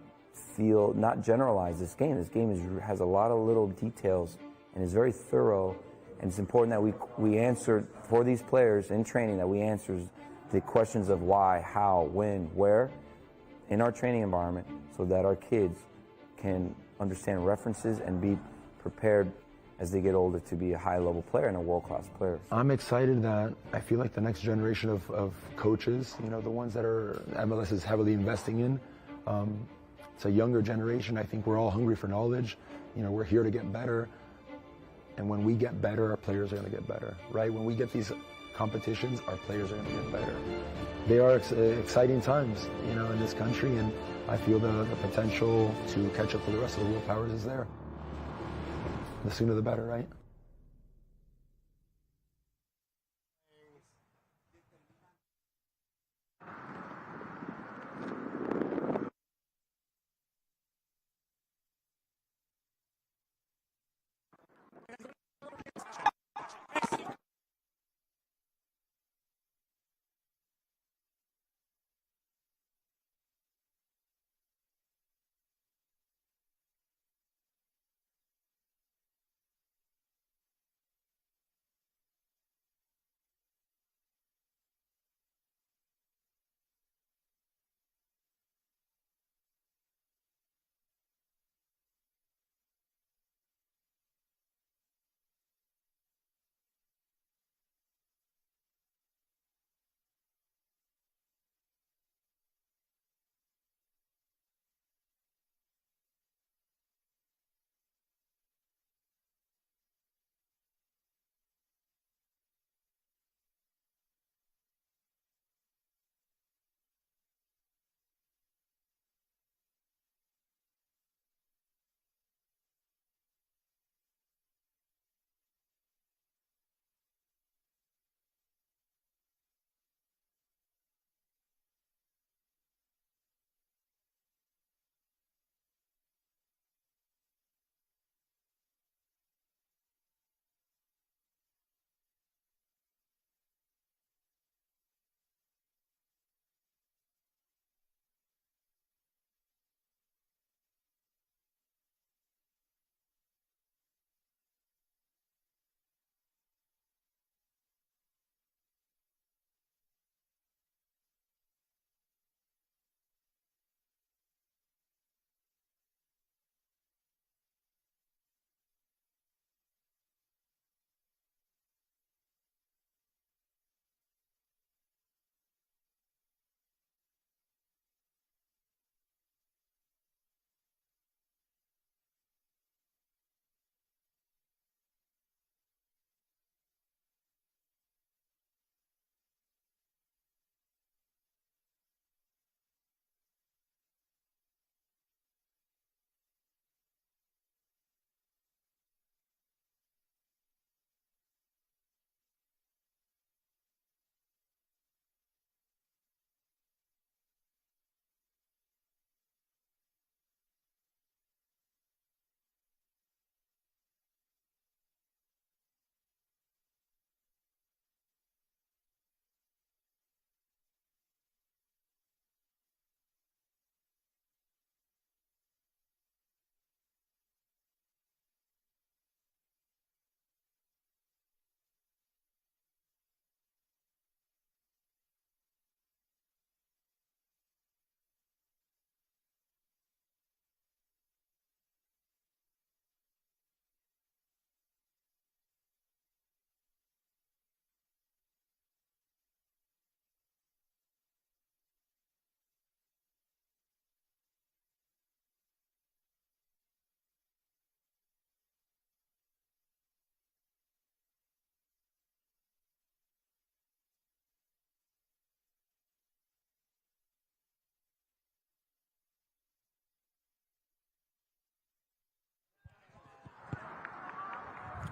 generalize this game. This game has a lot of little details and is very thorough, and it's important that we answer for these players in training, that we answer the questions of why, how, when, where in our training environment, so that our kids can understand references and be prepared as they get older to be a high-level player and a world-class player. I'm excited that I feel like the next generation of coaches, the ones that MLS is heavily investing in, it's a younger generation. I think we're all hungry for knowledge. We're here to get better. And when we get better, our players are going to get better, right? When we get these competitions, our players are going to get better. They are exciting times, in this country, and I feel the potential to catch up to the rest of the world powers is there. The sooner the better, right?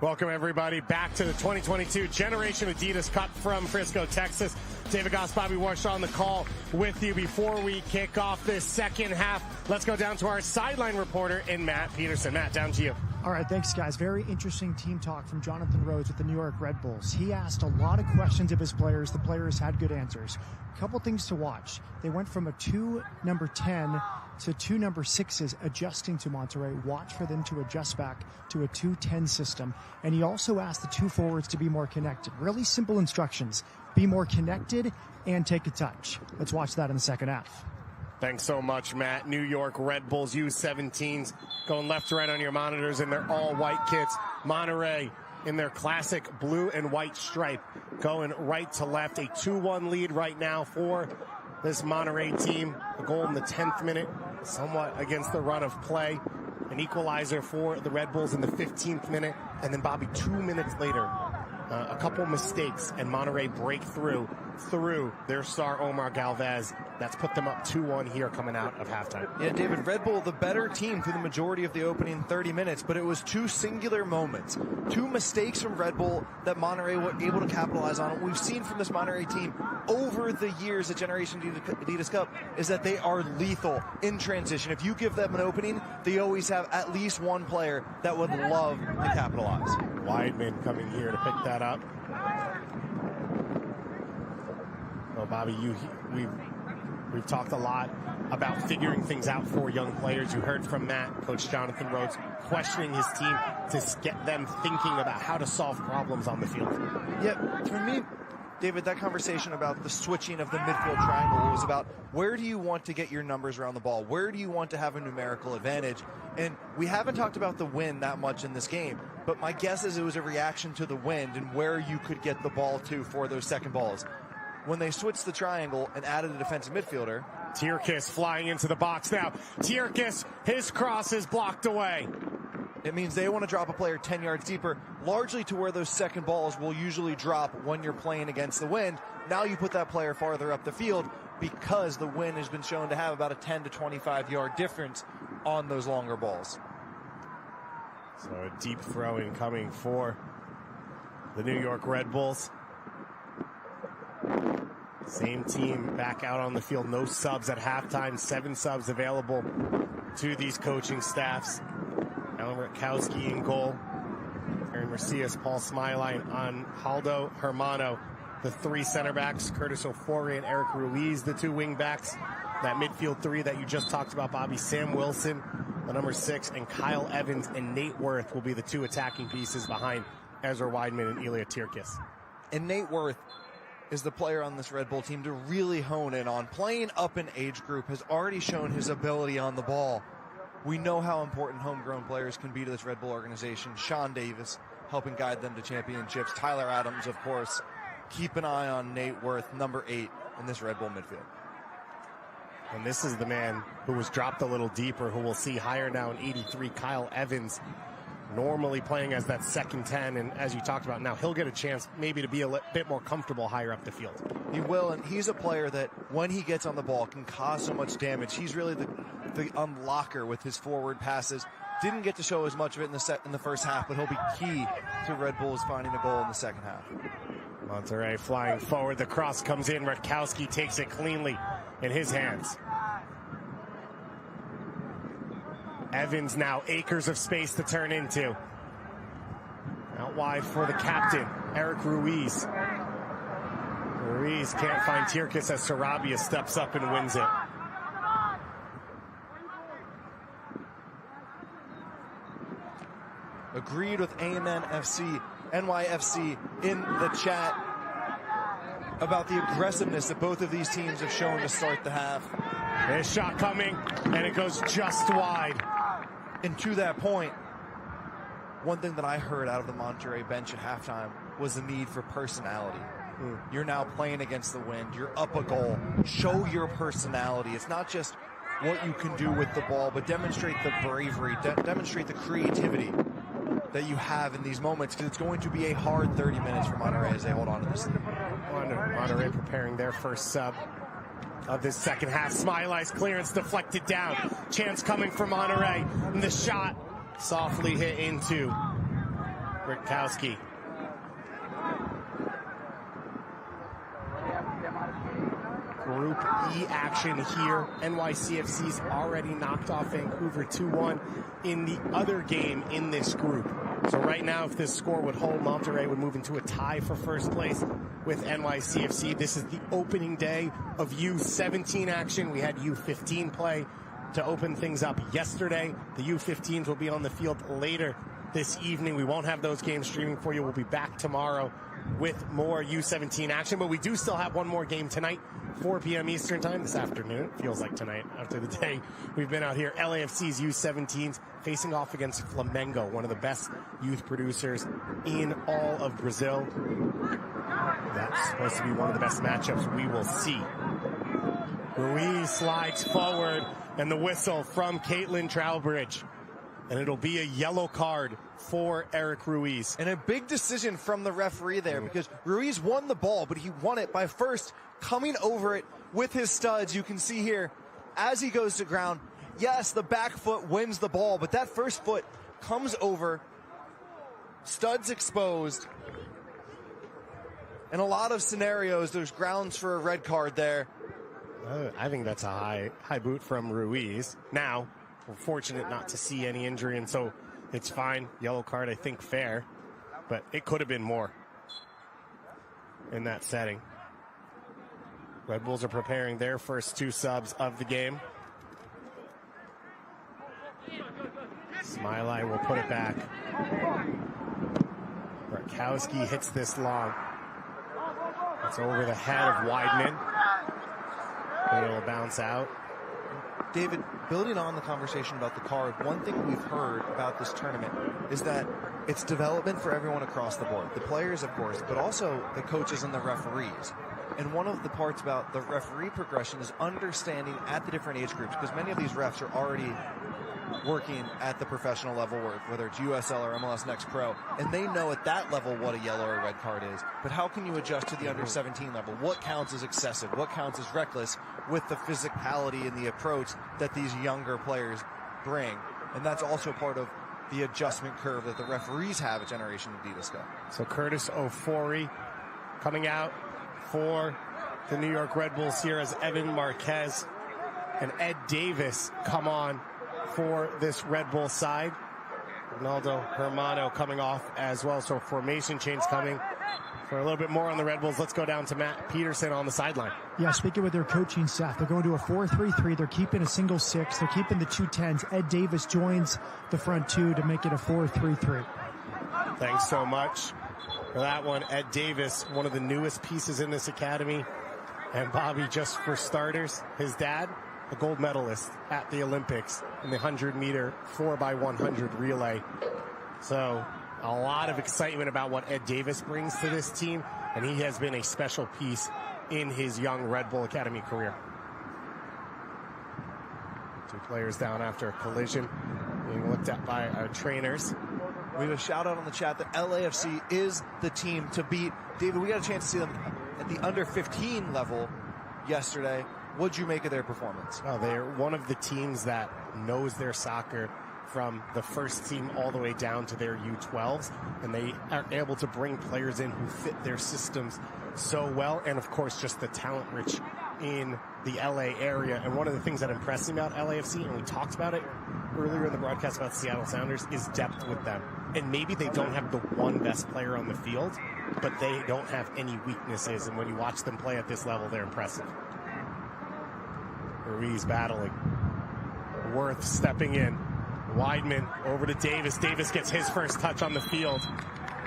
Welcome, everybody, back to the 2022 Generation Adidas Cup from Frisco, Texas. David Goss, Bobby Warshaw on the call with you before we kick off this second half. Let's go down to our sideline reporter in Matt Peterson. Matt, down to you. All right, thanks, guys. Very interesting team talk from Jonathan Rhodes with the New York Red Bulls. He asked a lot of questions of his players. The players had good answers. A couple things to watch. They went from a 2 number 10 to 2 number 6s adjusting to Monterrey. Watch for them to adjust back to a 2-10 system. And he also asked the 2 forwards to be more connected. Really simple instructions. Be more connected and take a touch. Let's watch that in the second half. Thanks so much, Matt. New York Red Bulls U17s going left to right on your monitors in their all-white kits. Monterrey in their classic blue and white stripe going right to left. A 2-1 lead right now for this Monterrey team. A goal in the 10th minute, somewhat against the run of play. An equalizer for the Red Bulls in the 15th minute. And then, Bobby, 2 minutes later, a couple mistakes, and Monterrey break through their star Omar Galvez. That's put them up 2-1 here coming out of halftime. Yeah, David, Red Bull, the better team through the majority of the opening 30 minutes, but it was 2 singular moments. 2 mistakes from Red Bull that Monterrey were able to capitalize on. What we've seen from this Monterrey team over the years at Generation Adidas Cup is that they are lethal in transition. If you give them an opening, they always have at least one player that would love to capitalize. Weidman coming here to pick that up. Well, Bobby, we've talked a lot about figuring things out for young players. You heard from Matt, Coach Jonathan Rhodes, questioning his team to get them thinking about how to solve problems on the field. Yeah, for me, David, that conversation about the switching of the midfield triangle was about where do you want to get your numbers around the ball? Where do you want to have a numerical advantage? And we haven't talked about the wind that much in this game, but my guess is it was a reaction to the wind and where you could get the ball to for those second balls. When they switched the triangle and added a defensive midfielder. Tierkis flying into the box now. Tierkis, his cross is blocked away. It means they want to drop a player 10 yards deeper, largely to where those second balls will usually drop when you're playing against the wind. Now you put that player farther up the field because the wind has been shown to have about a 10 to 25 yard difference on those longer balls. So a deep throw in coming for the New York Red Bulls. Same team back out on the field. No subs at halftime. 7 subs available to these coaching staffs. Alan Rutkowski in goal. Aaron Macias, Paul Smiline on Haldo Hermano. The 3 center backs, Curtis Ofori and Eric Ruiz, the 2 wing backs. That midfield 3 that you just talked about, Bobby. Sam Wilson, the number 6, and Kyle Evans and Nate Worth will be the 2 attacking pieces behind Ezra Weidman and Ilya Tierkis. And Nate Worth is the player on this Red Bull team to really hone in on. Playing up in age group has already shown his ability on the ball. We know how important homegrown players can be to this Red Bull organization. Sean Davis helping guide them to championships. Tyler Adams, of course. Keep an eye on Nate Worth, number 8 in this Red Bull midfield. And this is the man who was dropped a little deeper, who we'll see higher now in 83, Kyle Evans. Normally playing as that second 10, and as you talked about, now he'll get a chance maybe to be a bit more comfortable higher up the field. He will, and he's a player that when he gets on the ball can cause so much damage. He's really the unlocker with his forward passes. Didn't get to show as much of it in the first half, but he'll be key to Red Bulls finding a goal in the second half. Monterrey flying forward, the cross comes in, Rutkowski takes it cleanly in his hands. Evans now, acres of space to turn into. Out wide for the captain, Eric Ruiz. Ruiz can't find Tierkis as Sarabia steps up and wins it. Agreed with AMNFC, NYFC in the chat about the aggressiveness that both of these teams have shown to start the half. There's shot coming, and it goes just wide. And to that point, one thing that I heard out of the Monterrey bench at halftime was the need for personality. You're now playing against the wind. You're up a goal. Show your personality. It's not just what you can do with the ball, but demonstrate the bravery, demonstrate the creativity that you have in these moments, because it's going to be a hard 30 minutes for Monterrey as they hold on to this thing. Monterrey preparing their first sub of this second half. Smiley's clearance deflected down. Chance coming for Monterrey. And the shot softly hit into Britkowski. Group E action here. NYCFC's already knocked off Vancouver 2-1 in the other game in this group. So right now, if this score would hold, Monterrey would move into a tie for first place with NYCFC. This is the opening day of U17 action. We had U15 play to open things up yesterday. The U15s will be on the field later this evening. We won't have those games streaming for you. We'll be back tomorrow with more U17 action, but we do still have one more game tonight, 4 p.m. Eastern time this afternoon. It feels like tonight after the day we've been out here. LAFC's U17s facing off against Flamengo, one of the best youth producers in all of Brazil. That's supposed to be one of the best matchups we will see. Ruiz slides forward, and the whistle from Caitlin Trowbridge. And it'll be a yellow card for Eric Ruiz. And a big decision from the referee there, because Ruiz won the ball, but he won it by first coming over it with his studs. You can see here as he goes to ground. Yes, the back foot wins the ball, but that first foot comes over, studs exposed. In a lot of scenarios, there's grounds for a red card there. I think that's a high boot from Ruiz. Now, we're fortunate not to see any injury, and so it's fine. Yellow card, I think, fair, but it could have been more in that setting. Red Bulls are preparing their first two subs of the game. Smiley will put it back. Britkowski hits this long. It's over the head of Weidman. It'll bounce out. David, building on the conversation about the card, one thing we've heard about this tournament is that it's development for everyone across the board. The players, of course, but also the coaches and the referees. And one of the parts about the referee progression is understanding at the different age groups, because many of these refs are already working at the professional level, whether it's USL or MLS Next Pro, and they know at that level what a yellow or red card is. But how can you adjust to the under 17 level? What counts as excessive? What counts as reckless with the physicality and the approach that these younger players bring? And that's also part of the adjustment curve that the referees have at Generation Adidas Cup. So Curtis Ofori coming out for the New York Red Bulls here as Evan Marquez and Ed Davis come on for this Red Bull side. Ronaldo Hermano coming off as well. So formation change coming. For a little bit more on the Red Bulls, let's go down to Matt Peterson on the sideline. Yeah, speaking with their coaching staff, they're going to a 4-3-3. They're keeping a single 6. They're keeping the 2 10s. Ed Davis joins the front 2 to make it a 4-3-3. Thanks so much for that one. Ed Davis, one of the newest pieces in this academy. And Bobby, just for starters, his dad, a gold medalist at the Olympics in the 100-meter 4x100 relay. So a lot of excitement about what Ed Davis brings to this team, and he has been a special piece in his young Red Bull Academy career. 2 players down after a collision being looked at by our trainers. We have a shout out on the chat that LAFC is the team to beat. David, we got a chance to see them at the under 15 level yesterday. What'd you make of their performance? Well, they're one of the teams that knows their soccer from the first team all the way down to their U12s, and they are able to bring players in who fit their systems so well, and of course just the talent rich in the LA area. And one of the things that impressed me about LAFC, and we talked about it earlier in the broadcast about Seattle Sounders, is depth with them. And maybe they don't have the one best player on the field, but they don't have any weaknesses, and when you watch them play at this level, they're impressive. Ruiz battling. Worth stepping in. Weidman over to Davis. Davis gets his first touch on the field.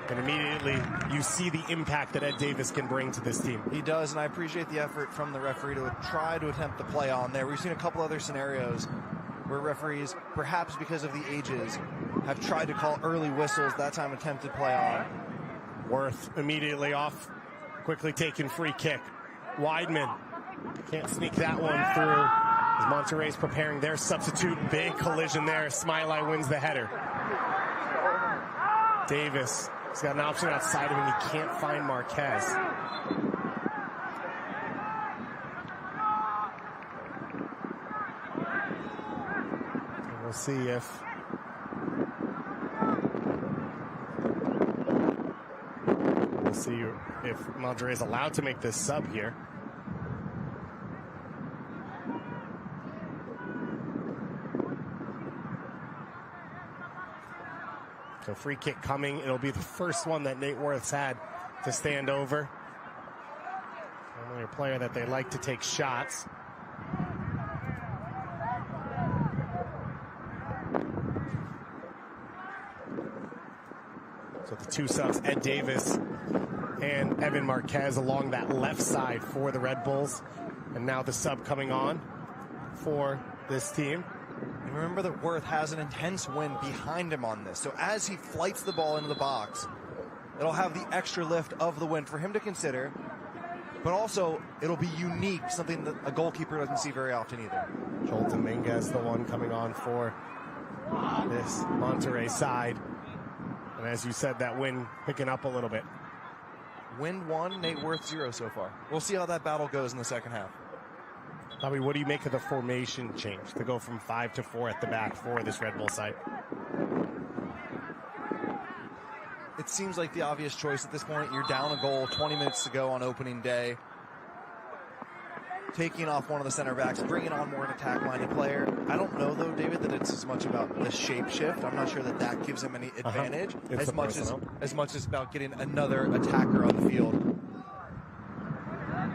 And immediately you see the impact that Ed Davis can bring to this team. He does, and I appreciate the effort from the referee to try to attempt the play on there. We've seen a couple other scenarios where referees, perhaps because of the ages, have tried to call early whistles, that time attempted play on. Worth immediately off. Quickly taken free kick. Weidman can't sneak that one through. As Monterrey's preparing their substitute. Big collision there. Smiley wins the header. Davis, he's got an option outside of him. He can't find Marquez. And we'll see if see if Monterrey is allowed to make this sub here. So free kick coming. It'll be the first one that Nate Worth's had to stand over. Only a player that they like to take shots. So the two subs, Ed Davis and Evan Marquez, along that left side for the Red Bulls. And now the sub coming on for this team. And remember that Worth has an intense wind behind him on this. So as he flights the ball into the box, it'll have the extra lift of the wind for him to consider. But also, it'll be unique, something that a goalkeeper doesn't see very often either. Joel Dominguez, the one coming on for this Monterrey side. And as you said, that wind picking up a little bit. Wind 1, Nate Worth 0 so far. We'll see how that battle goes in the second half. Bobby, what do you make of the formation change to go from 5 to 4 at the back for this Red Bull side? It seems like the obvious choice at this point. You're down a goal, 20 minutes to go on opening day. Taking off one of the center backs, bringing on more an attack-minded player. I don't know, though, David, that it's as much about the shape shift. I'm not sure that that gives him any advantage as much as about getting another attacker on the field.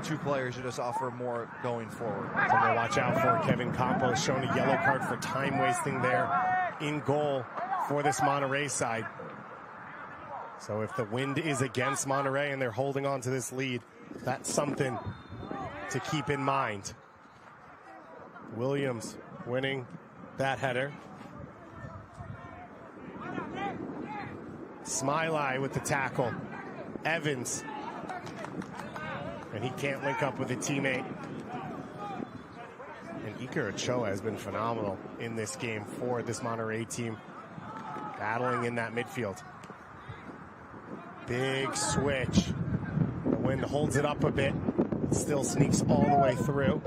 Two players who just offer more going forward. Something to watch out for. Kevin Campos showing a yellow card for time wasting there in goal for this Monterrey side. So if the wind is against Monterrey and they're holding on to this lead, that's something to keep in mind. Williams winning that header. Smiley with the tackle. Evans. And he can't link up with a teammate. And Iker Ochoa has been phenomenal in this game for this Monterrey team. Battling in that midfield. Big switch. The wind holds it up a bit. Still sneaks all the way through.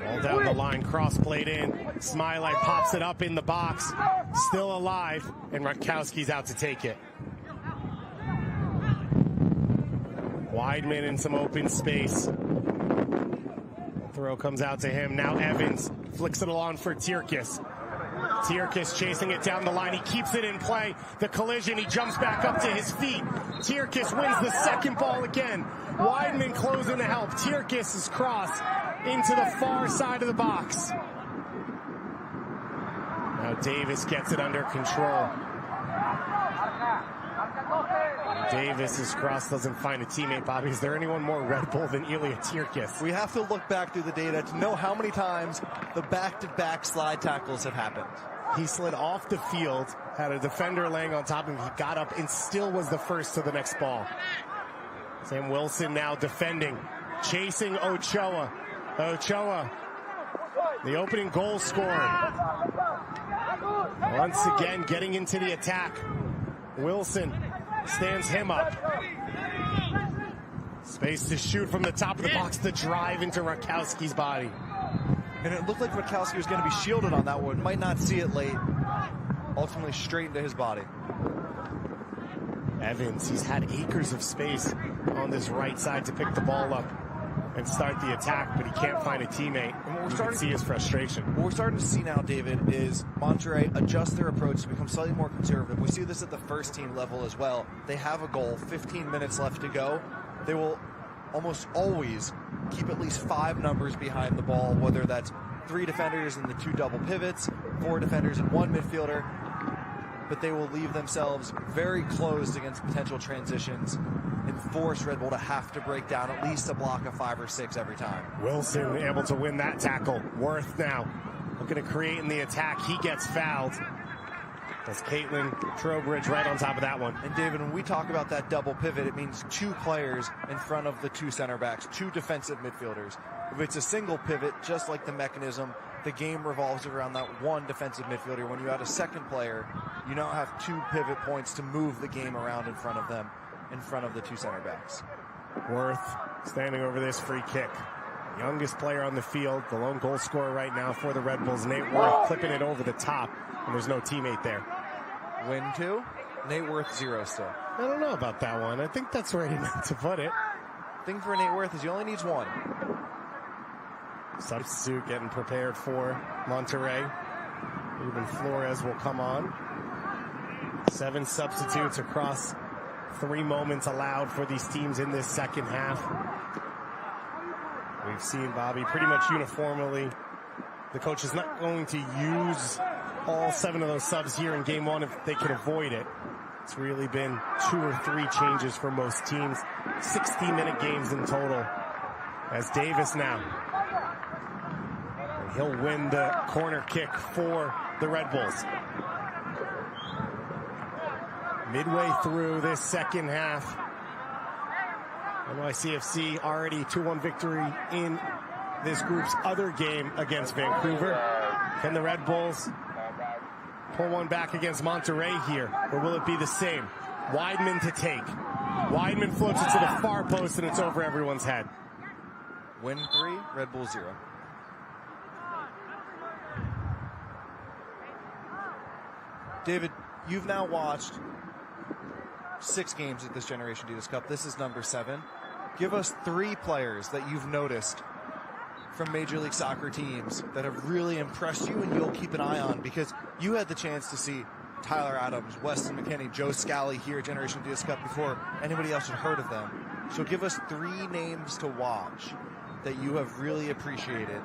All down the line, cross played in. Smiley pops it up in the box. Still alive, and Rutkowski's out to take it. Weidman in some open space. Throw comes out to him. Now Evans flicks it along for Tirkis. Tirkis chasing it down the line. He keeps it in play. The collision, he jumps back up to his feet. Tirkis wins the second ball again. Weidman closing to help. Tirkis' cross into the far side of the box. Now Davis gets it under control. Davis's cross doesn't find a teammate, Bobby. Is there anyone more Red Bull than Ilya Tirkis? We have to look back through the data to know how many times the back-to-back slide tackles have happened. He slid off the field, had a defender laying on top of him. He got up and still was the first to the next ball. Sam Wilson now defending, chasing Ochoa. Ochoa, the opening goal scorer. Once again, getting into the attack. Wilson stands him up. Space to shoot from the top of the box, the drive into Rutkowski's body. And it looked like Rutkowski was going to be shielded on that one. Might not see it late. Ultimately straight into his body. Evans, he's had acres of space on this right side to pick the ball up and start the attack, but he can't find a teammate. And you can see his frustration. What we're starting to see now, David, is Monterrey adjust their approach to become slightly more conservative. We see this at the first team level as well. They have a goal, 15 minutes left to go. They will almost always keep at least 5 numbers behind the ball, whether that's 3 defenders and the 2 double pivots, 4 defenders and 1 midfielder. But they will leave themselves very closed against potential transitions and force Red Bull to have to break down at least a block of 5 or 6 every time. Wilson able to win that tackle. Worth now looking to create in the attack. He gets fouled. That's Caitlin Trowbridge right on top of that one. And David, when we talk about that double pivot, it means 2 players in front of the 2 center backs, 2 defensive midfielders. If it's a single pivot, just like the mechanism, the game revolves around that 1 defensive midfielder. When you add a second player, you now have 2 pivot points to move the game around in front of them, in front of the 2 center backs. Worth standing over this free kick. Youngest player on the field, the lone goal scorer right now for the Red Bulls. Nate Worth clipping it over the top and there's no teammate there. Win 2, Nate Worth 0 still. I don't know about that one. I think that's where he meant to put it. Thing for Nate Worth is he only needs 1. Substitute getting prepared for Monterrey. Ruben Flores will come on. 7 substitutes across 3 moments allowed for these teams in this second half. We've seen, Bobby, pretty much uniformly, the coach is not going to use all 7 of those subs here in game 1 if they can avoid it. It's really been 2 or 3 changes for most teams. 60-minute games in total. As Davis now. And he'll win the corner kick for the Red Bulls. Midway through this second half, NYCFC already 2-1 victory in this group's other game against Vancouver. Can the Red Bulls pull one back against Monterrey here, or will it be the same? Weidman to take. Weidman floats it to the far post, and it's over everyone's head. Win 3, Red Bull 0. David, you've now watched 6 games at this Generation Adidas Cup. This is number 7. Give us 3 players that you've noticed from Major League Soccer teams that have really impressed you and you'll keep an eye on, because you had the chance to see Tyler Adams, Weston McKennie, Joe Scally here at Generation Adidas Cup before anybody else had heard of them. So give us 3 names to watch that you have really appreciated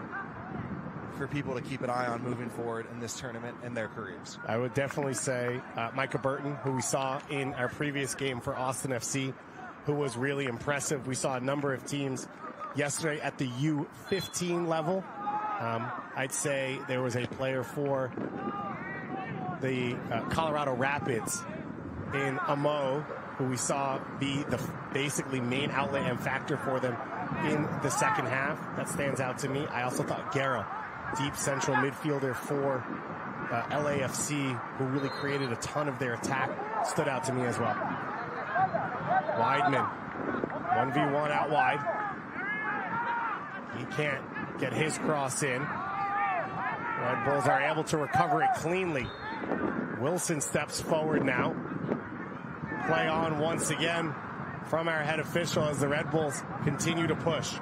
for people to keep an eye on moving forward in this tournament and their careers. I would definitely say Micah Burton, who we saw in our previous game for Austin FC, who was really impressive. We saw a number of teams yesterday at the U15 level. I'd say there was a player for the Colorado Rapids in Amo, who we saw be the basically main outlet and factor for them in the second half. That stands out to me. I also thought Guerra, deep central midfielder for LAFC, who really created a ton of their attack, stood out to me as well. Weidman, 1v1 out wide. He can't get his cross in. Red Bulls are able to recover it cleanly. Wilson steps forward now. Play on once again from our head official as the Red Bulls continue to push.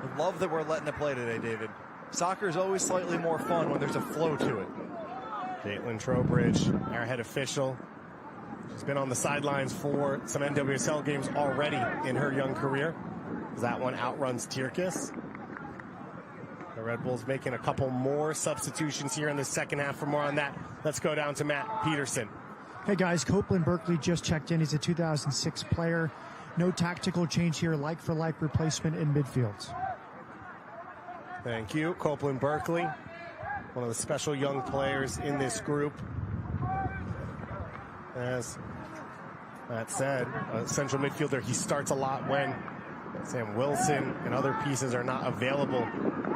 I love that we're letting it play today, David. Soccer is always slightly more fun when there's a flow to it. Caitlin Trowbridge, our head official. She's been on the sidelines for some NWSL games already in her young career. That one outruns Tirkis. The Red Bulls making a couple more substitutions here in the second half. For more on that, let's go down to Matt Peterson. Hey guys, Copeland Berkeley just checked in. He's a 2006 player. No tactical change here, like for like replacement in midfield. Thank you, Copeland Berkeley, one of the special young players in this group. As that said, a central midfielder, he starts a lot when Sam Wilson and other pieces are not available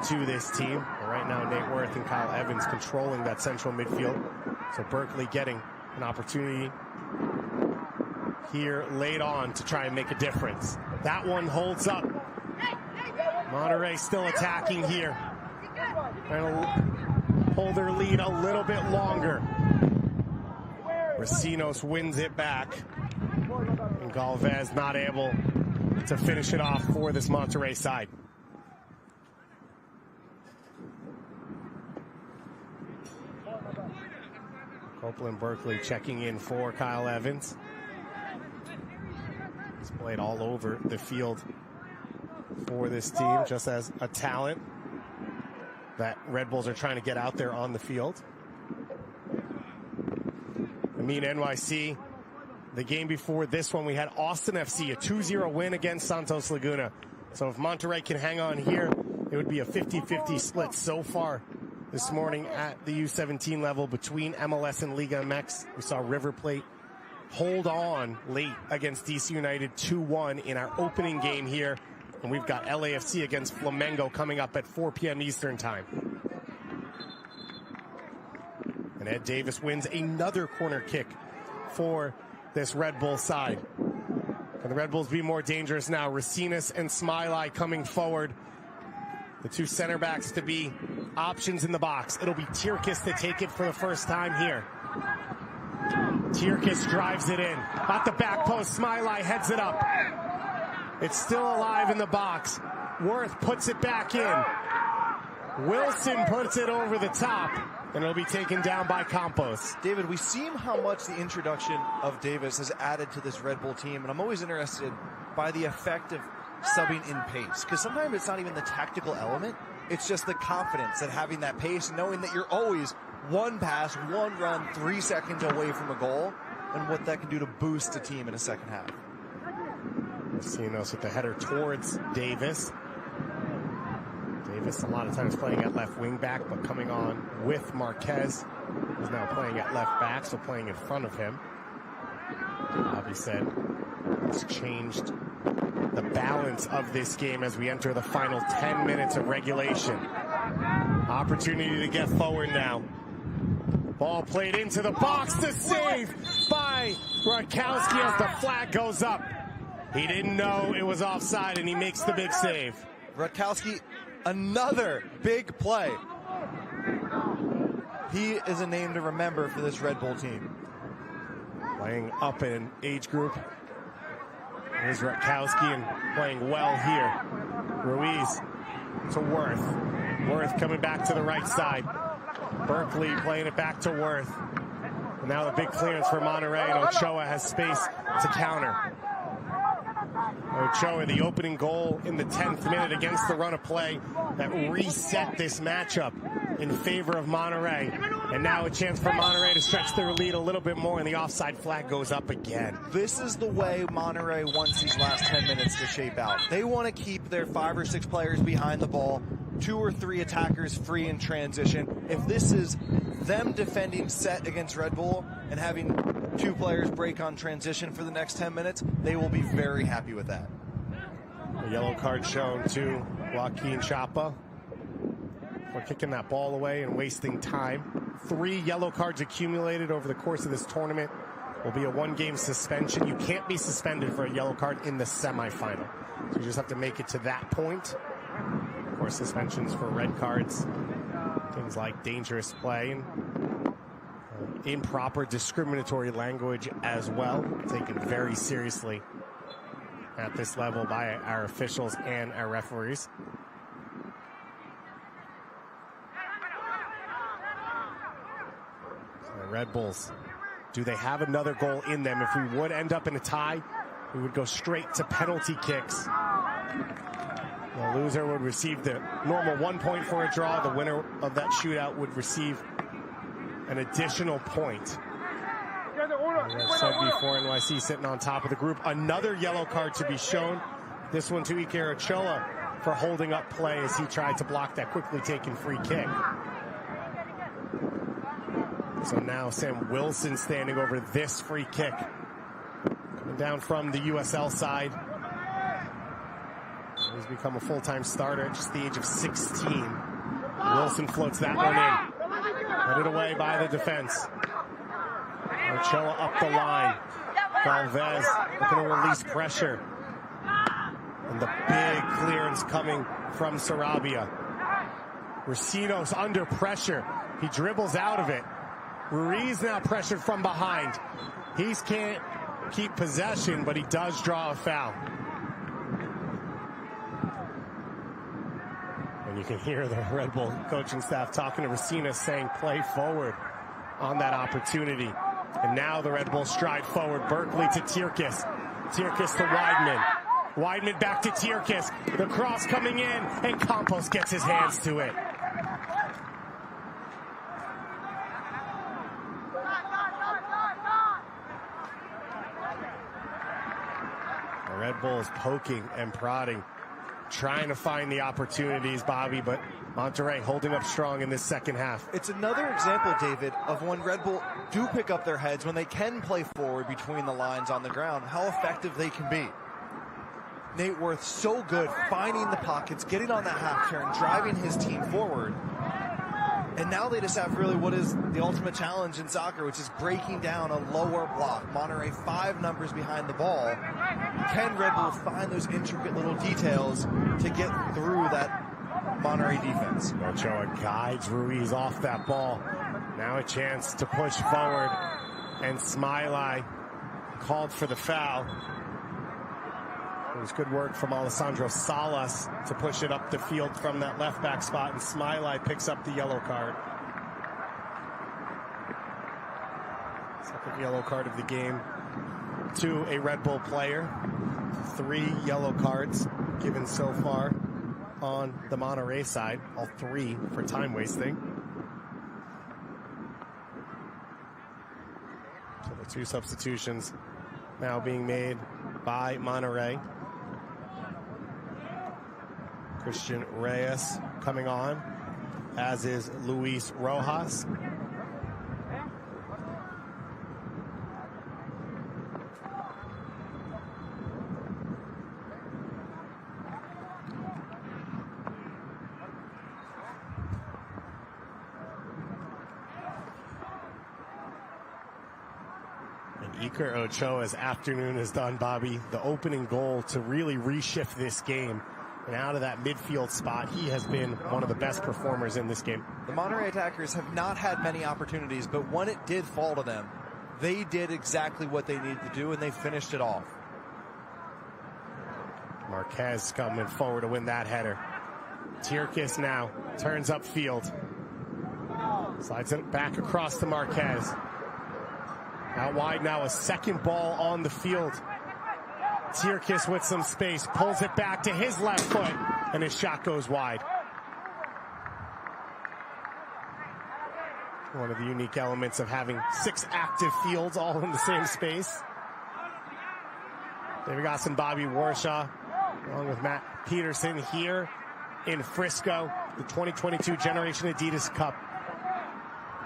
to this team. But right now, Nate Worth and Kyle Evans controlling that central midfield. So Berkeley getting an opportunity here late on to try and make a difference. That one holds up. Monterrey still attacking here. Trying to hold their lead a little bit longer. Racinos wins it back. And Galvez not able to finish it off for this Monterrey side. Copeland Berkeley checking in for Kyle Evans. He's played all over the field for this team, just as a talent that Red Bulls are trying to get out there on the field. Amin NYC, the game before this one, we had Austin FC, a 2-0 win against Santos Laguna. So if Monterrey can hang on here, it would be a 50-50 split so far this morning at the U17 level between MLS and Liga MX. We saw River Plate hold on late against DC United 2-1 in our opening game here. And we've got LAFC against Flamengo coming up at 4 p.m. Eastern time. And Ed Davis wins another corner kick for this Red Bull side. Can the Red Bulls be more dangerous now? Racinas and Smiley coming forward. The two center backs to be options in the box. It'll be Tierkes to take it for the first time here. Tierkes drives it in. At the back post, Smiley heads it up. It's still alive in the box. Worth puts it back in. Wilson puts it over the top, and it'll be taken down by Campos. David, we've seen how much the introduction of Davis has added to this Red Bull team, and I'm always interested by the effect of subbing in pace, because sometimes it's not even the tactical element, it's just the confidence that having that pace, knowing that you're always one pass, one run, 3 seconds away from a goal, and what that can do to boost a team in a second half. Vecinos with the header towards Davis. Davis a lot of times playing at left wing back, but coming on with Marquez, who's now playing at left back, so playing in front of him. Bobby said it's changed the balance of this game as we enter the final 10 minutes of regulation. Opportunity to get forward now. Ball played into the box, to save by Rakowski as the flag goes up. He didn't know it was offside, and he makes the big save. Rakowski, another big play. He is a name to remember for this Red Bull team. Playing up in age group. Here's Rakowski and playing well here. Ruiz to Worth. Worth coming back to the right side. Berkeley playing it back to Worth. And now the big clearance for Monterrey, and Ochoa has space to counter. Ochoa, the opening goal in the 10th minute against the run of play that reset this matchup in favor of Monterrey. And now a chance for Monterrey to stretch their lead a little bit more, and the offside flag goes up again. This is the way Monterrey wants these last 10 minutes to shape out. They want to keep their 5 or 6 players behind the ball, 2 or 3 attackers free in transition. If this is them defending set against Red Bull and having 2 players break on transition for the next 10 minutes, they will be very happy with that. A yellow card shown to Joaquin Chapa for kicking that ball away and wasting time. 3 yellow cards accumulated over the course of this tournament. Will be a 1-game suspension. You can't be suspended for a yellow card in the semifinal. So you just have to make it to that point. Of course, suspensions for red cards. Things like dangerous play and improper discriminatory language as well, taken very seriously at this level by our officials and our referees. So the Red Bulls, do they have another goal in them? If we would end up in a tie, we would go straight to penalty kicks. The loser would receive the normal 1 point for a draw. The winner of that shootout would receive an additional point. As I said before, NYC sitting on top of the group. Another yellow card to be shown. This one to Iker Ochoa for holding up play as he tried to block that quickly taken free kick. So now Sam Wilson standing over this free kick. Coming down from the USL side. He's become a full-time starter at just the age of 16. Wilson floats that one in. Headed away by the defense. Ochoa up the line. Galvez looking to release pressure. And the big clearance coming from Sarabia. Racino's under pressure. He dribbles out of it. Ruiz now pressured from behind. He can't keep possession, but he does draw a foul. And you can hear the Red Bull coaching staff talking to Racina saying play forward on that opportunity. And now the Red Bulls stride forward. Berkeley to Tierkes. Tierkes to Weidman. Weidman back to Tierkes. The cross coming in, and Campos gets his hands to it. The Red Bulls poking and prodding, trying to find the opportunities, Bobby, but Monterrey holding up strong in this second half. It's another example, David, of when Red Bull do pick up their heads, when they can play forward between the lines on the ground, how effective they can be. Nate Worth so good finding the pockets, getting on that half turn, driving his team forward. And now they just have really what is the ultimate challenge in soccer, which is breaking down a lower block. Monterrey 5 numbers behind the ball. Can Red Bull find those intricate little details to get through that Monterrey defense. Ochoa guides Ruiz off that ball. Now a chance to push forward, and Smiley called for the foul. It was good work from Alessandro Salas to push it up the field from that left back spot, and Smiley picks up the yellow card. Second yellow card of the game to a Red Bull player. 3 yellow cards given so far on the Monterrey side, all 3 for time wasting. So the 2 substitutions now being made by Monterrey. Christian Reyes coming on, as is Luis Rojas. Iker Ochoa's afternoon is done, Bobby. The opening goal to really reshift this game. And out of that midfield spot, he has been one of the best performers in this game. The Monterrey attackers have not had many opportunities, but when it did fall to them, they did exactly what they needed to do, and they finished it off. Marquez coming forward to win that header. Tirkis now turns upfield. Slides it back across to Marquez. Out wide now, a second ball on the field. Tirkis with some space, pulls it back to his left foot, and his shot goes wide. One of the unique elements of having 6 active fields all in the same space. David Gosson, Bobby Warshaw, along with Matt Peterson here in Frisco, the 2022 Generation Adidas Cup,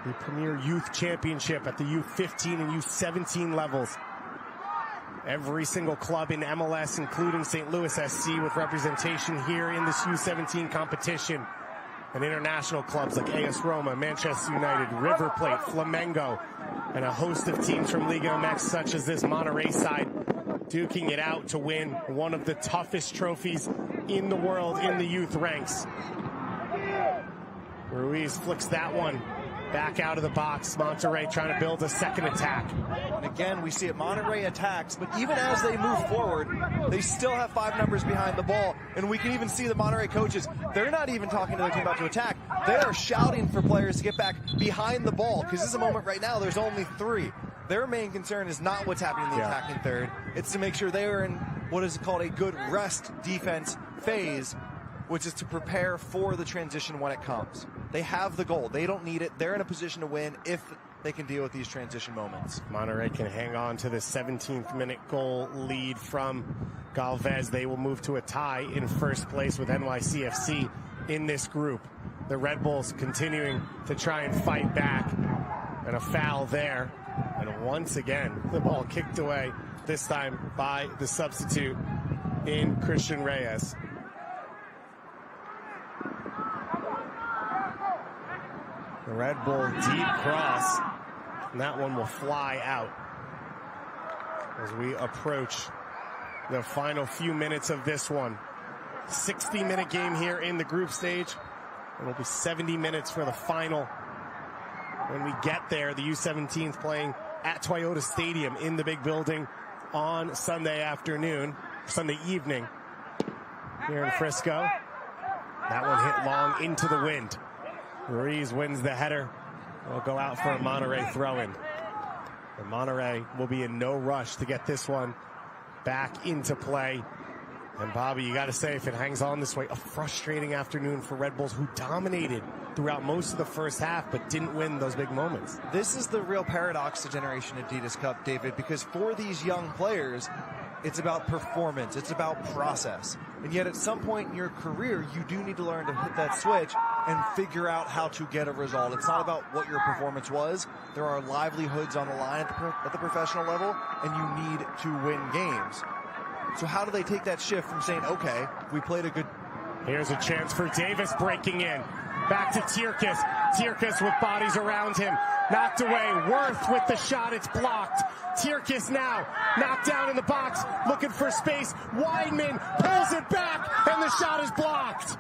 the premier youth championship at the U15 and U17 levels. Every single club in MLS, including St. Louis SC, with representation here in this U17 competition. And international clubs like AS Roma, Manchester United, River Plate, Flamengo, and a host of teams from Liga MX, such as this Monterrey side, duking it out to win one of the toughest trophies in the world in the youth ranks. Ruiz flicks that one back out of the box. Monterrey trying to build a second attack. And again, we see it, Monterrey attacks, but even as they move forward, they still have 5 numbers behind the ball. And we can even see the Monterrey coaches, they're not even talking to their team about to attack. They are shouting for players to get back behind the ball, because this is a moment right now, there's only 3. Their main concern is not what's happening in the attacking third. It's to make sure they are in what is called a good rest defense phase, which is to prepare for the transition when it comes. They have the goal. They don't need it. They're in a position to win if they can deal with these transition moments. Monterrey can hang on to the 17th minute goal lead from Galvez. They will move to a tie in first place with NYCFC in this group. The Red Bulls continuing to try and fight back. And a foul there. And once again, the ball kicked away, this time by the substitute in Christian Reyes. The Red Bull deep cross, and that one will fly out as we approach the final few minutes of this one. 60-minute game here in the group stage. It'll be 70 minutes for the final. When we get there, the U17's playing at Toyota Stadium in the big building on Sunday evening here in Frisco. That one hit long into the wind. Ruiz wins the header. We'll go out for a Monterrey throw-in. And Monterrey will be in no rush to get this one back into play. And Bobby, you got to say, if it hangs on this way, a frustrating afternoon for Red Bulls, who dominated throughout most of the first half but didn't win those big moments. This is the real paradox to Generation Adidas Cup, David, because for these young players, it's about performance, it's about process. And yet at some point in your career, you do need to learn to hit that switch and figure out how to get a result. It's not about what your performance was. There are livelihoods on the line at the professional level, and you need to win games. So how do they take that shift from saying, okay, we played a good... Here's a chance for Davis breaking in. Back to Tirkis. Tirkis with bodies around him. Knocked away. Worth with the shot. It's blocked. Tirkis now knocked down in the box, looking for space. Weidman pulls it back, and the shot is blocked.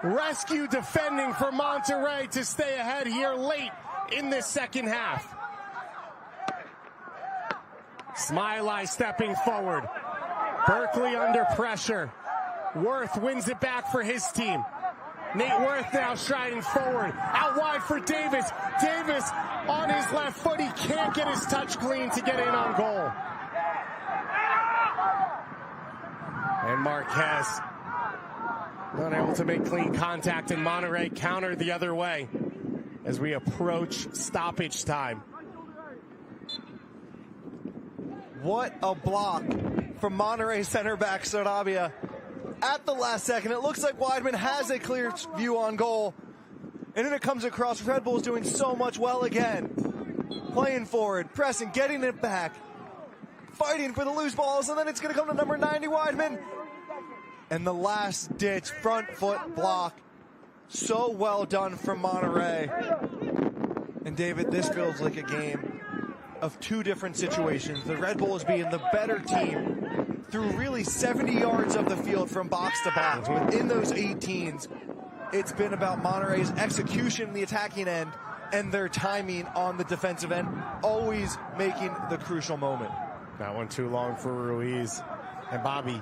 Rescue defending for Monterrey to stay ahead here late in this second half. Smiley stepping forward. Berkeley under pressure. Worth wins it back for his team. Nate Worth now striding forward. Out wide for Davis. Davis on his left foot. He can't get his touch clean to get in on goal. And Marquez not able to make clean contact, and Monterrey countered the other way as we approach stoppage time. What a block from Monterrey center back Sarabia. At the last second, it looks like Weidman has a clear view on goal. And then it comes across. Red Bull's doing so much well again. Playing forward, pressing, getting it back. Fighting for the loose balls, and then it's going to come to number 90, Weidman. And the last-ditch front foot block. So well done from Monterrey. And David, this feels like a game of two different situations. The Red Bulls being the better team through really 70 yards of the field from box to box. Within those 18s, it's been about Monterrey's execution in the attacking end and their timing on the defensive end, always making the crucial moment. That one too long for Ruiz. And Bobby,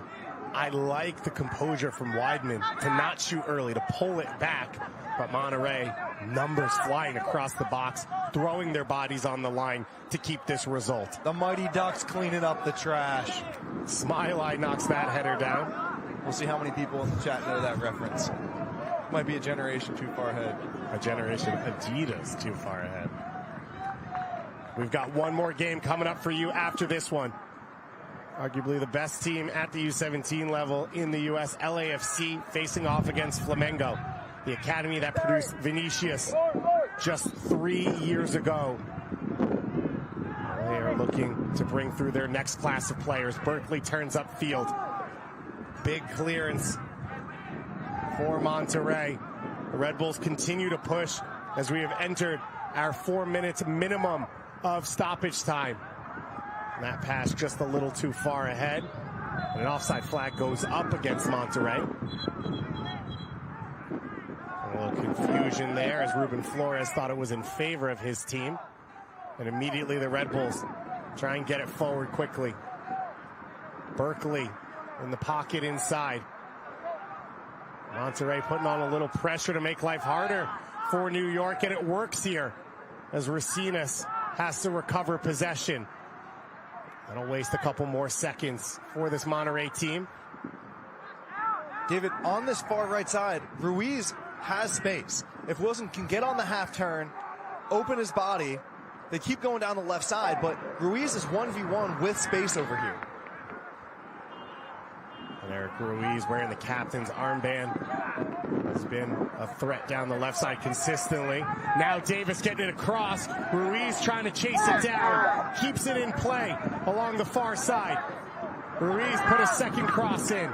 I like the composure from Weidman to not shoot early, to pull it back. But Monterrey, numbers flying across the box, throwing their bodies on the line to keep this result. The Mighty Ducks cleaning up the trash. Smiley knocks that header down. We'll see how many people in the chat know that reference. Might be a generation too far ahead. A generation Adidas too far ahead. We've got one more game coming up for you after this one. Arguably the best team at the U17 level in the U.S., LAFC, facing off against Flamengo, the academy that produced Vinicius just 3 years ago. They are looking to bring through their next class of players. Berkeley turns upfield. Big clearance for Monterrey. The Red Bulls continue to push as we have entered our 4 minutes minimum of stoppage time. That pass just a little too far ahead. And an offside flag goes up against Monterrey. A little confusion there as Ruben Flores thought it was in favor of his team. And immediately the Red Bulls try and get it forward quickly. Berkeley in the pocket inside. Monterrey putting on a little pressure to make life harder for New York, and it works here as Racines has to recover possession. That'll waste a couple more seconds for this Monterrey team. David, on this far right side, Ruiz has space. If Wilson can get on the half turn, open his body, they keep going down the left side, but Ruiz is 1v1 with space over here. And Eric Ruiz wearing the captain's armband has been a threat down the left side consistently. Now Davis getting it across. Ruiz trying to chase it down. Keeps it in play along the far side. Ruiz put a second cross in.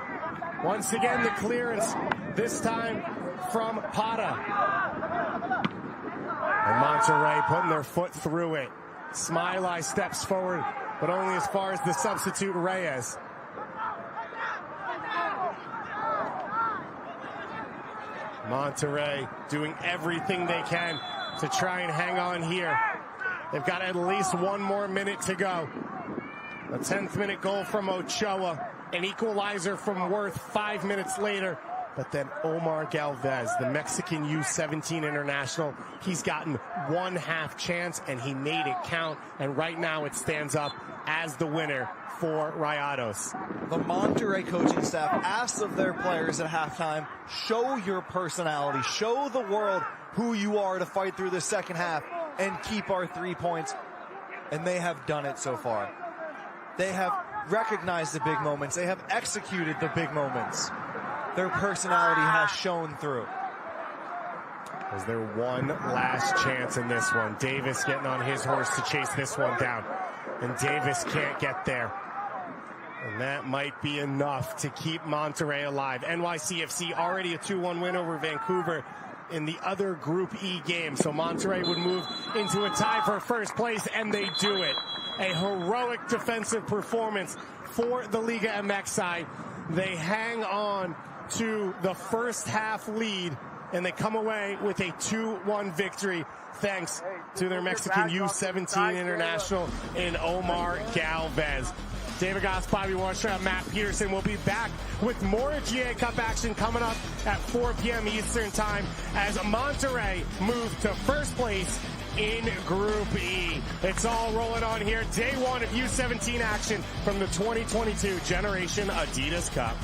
Once again, the clearance, this time from Pata. And Monterrey putting their foot through it. Smiley steps forward, but only as far as the substitute Reyes. Monterrey doing everything they can to try and hang on here. They've got at least 1 more minute to go. A 10th minute goal from Ochoa, an equalizer from Worth 5 minutes later. But then Omar Galvez, the Mexican U17 international, he's gotten 1/2 chance and he made it count. And right now it stands up as the winner for Rayados. The Monterrey coaching staff asked of their players at halftime, show your personality, show the world who you are to fight through the second half and keep our 3 points. And they have done it so far. They have recognized the big moments. They have executed the big moments. Their personality has shown through. Is there one last chance in this one? Davis getting on his horse to chase this one down. And Davis can't get there. And that might be enough to keep Monterrey alive. NYCFC already a 2-1 win over Vancouver in the other Group E game. So Monterrey would move into a tie for first place, and they do it. A heroic defensive performance for the Liga MX side. They hang on to the first half lead, and they come away with a 2-1 victory thanks to their Mexican U17 international in Omar Galvez. David Goss, Bobby Warstrom, Matt Peterson will be back with more GA Cup action coming up at 4 p.m. Eastern Time as Monterrey move to first place in Group E. It's all rolling on here. Day one of U17 action from the 2022 Generation Adidas Cup.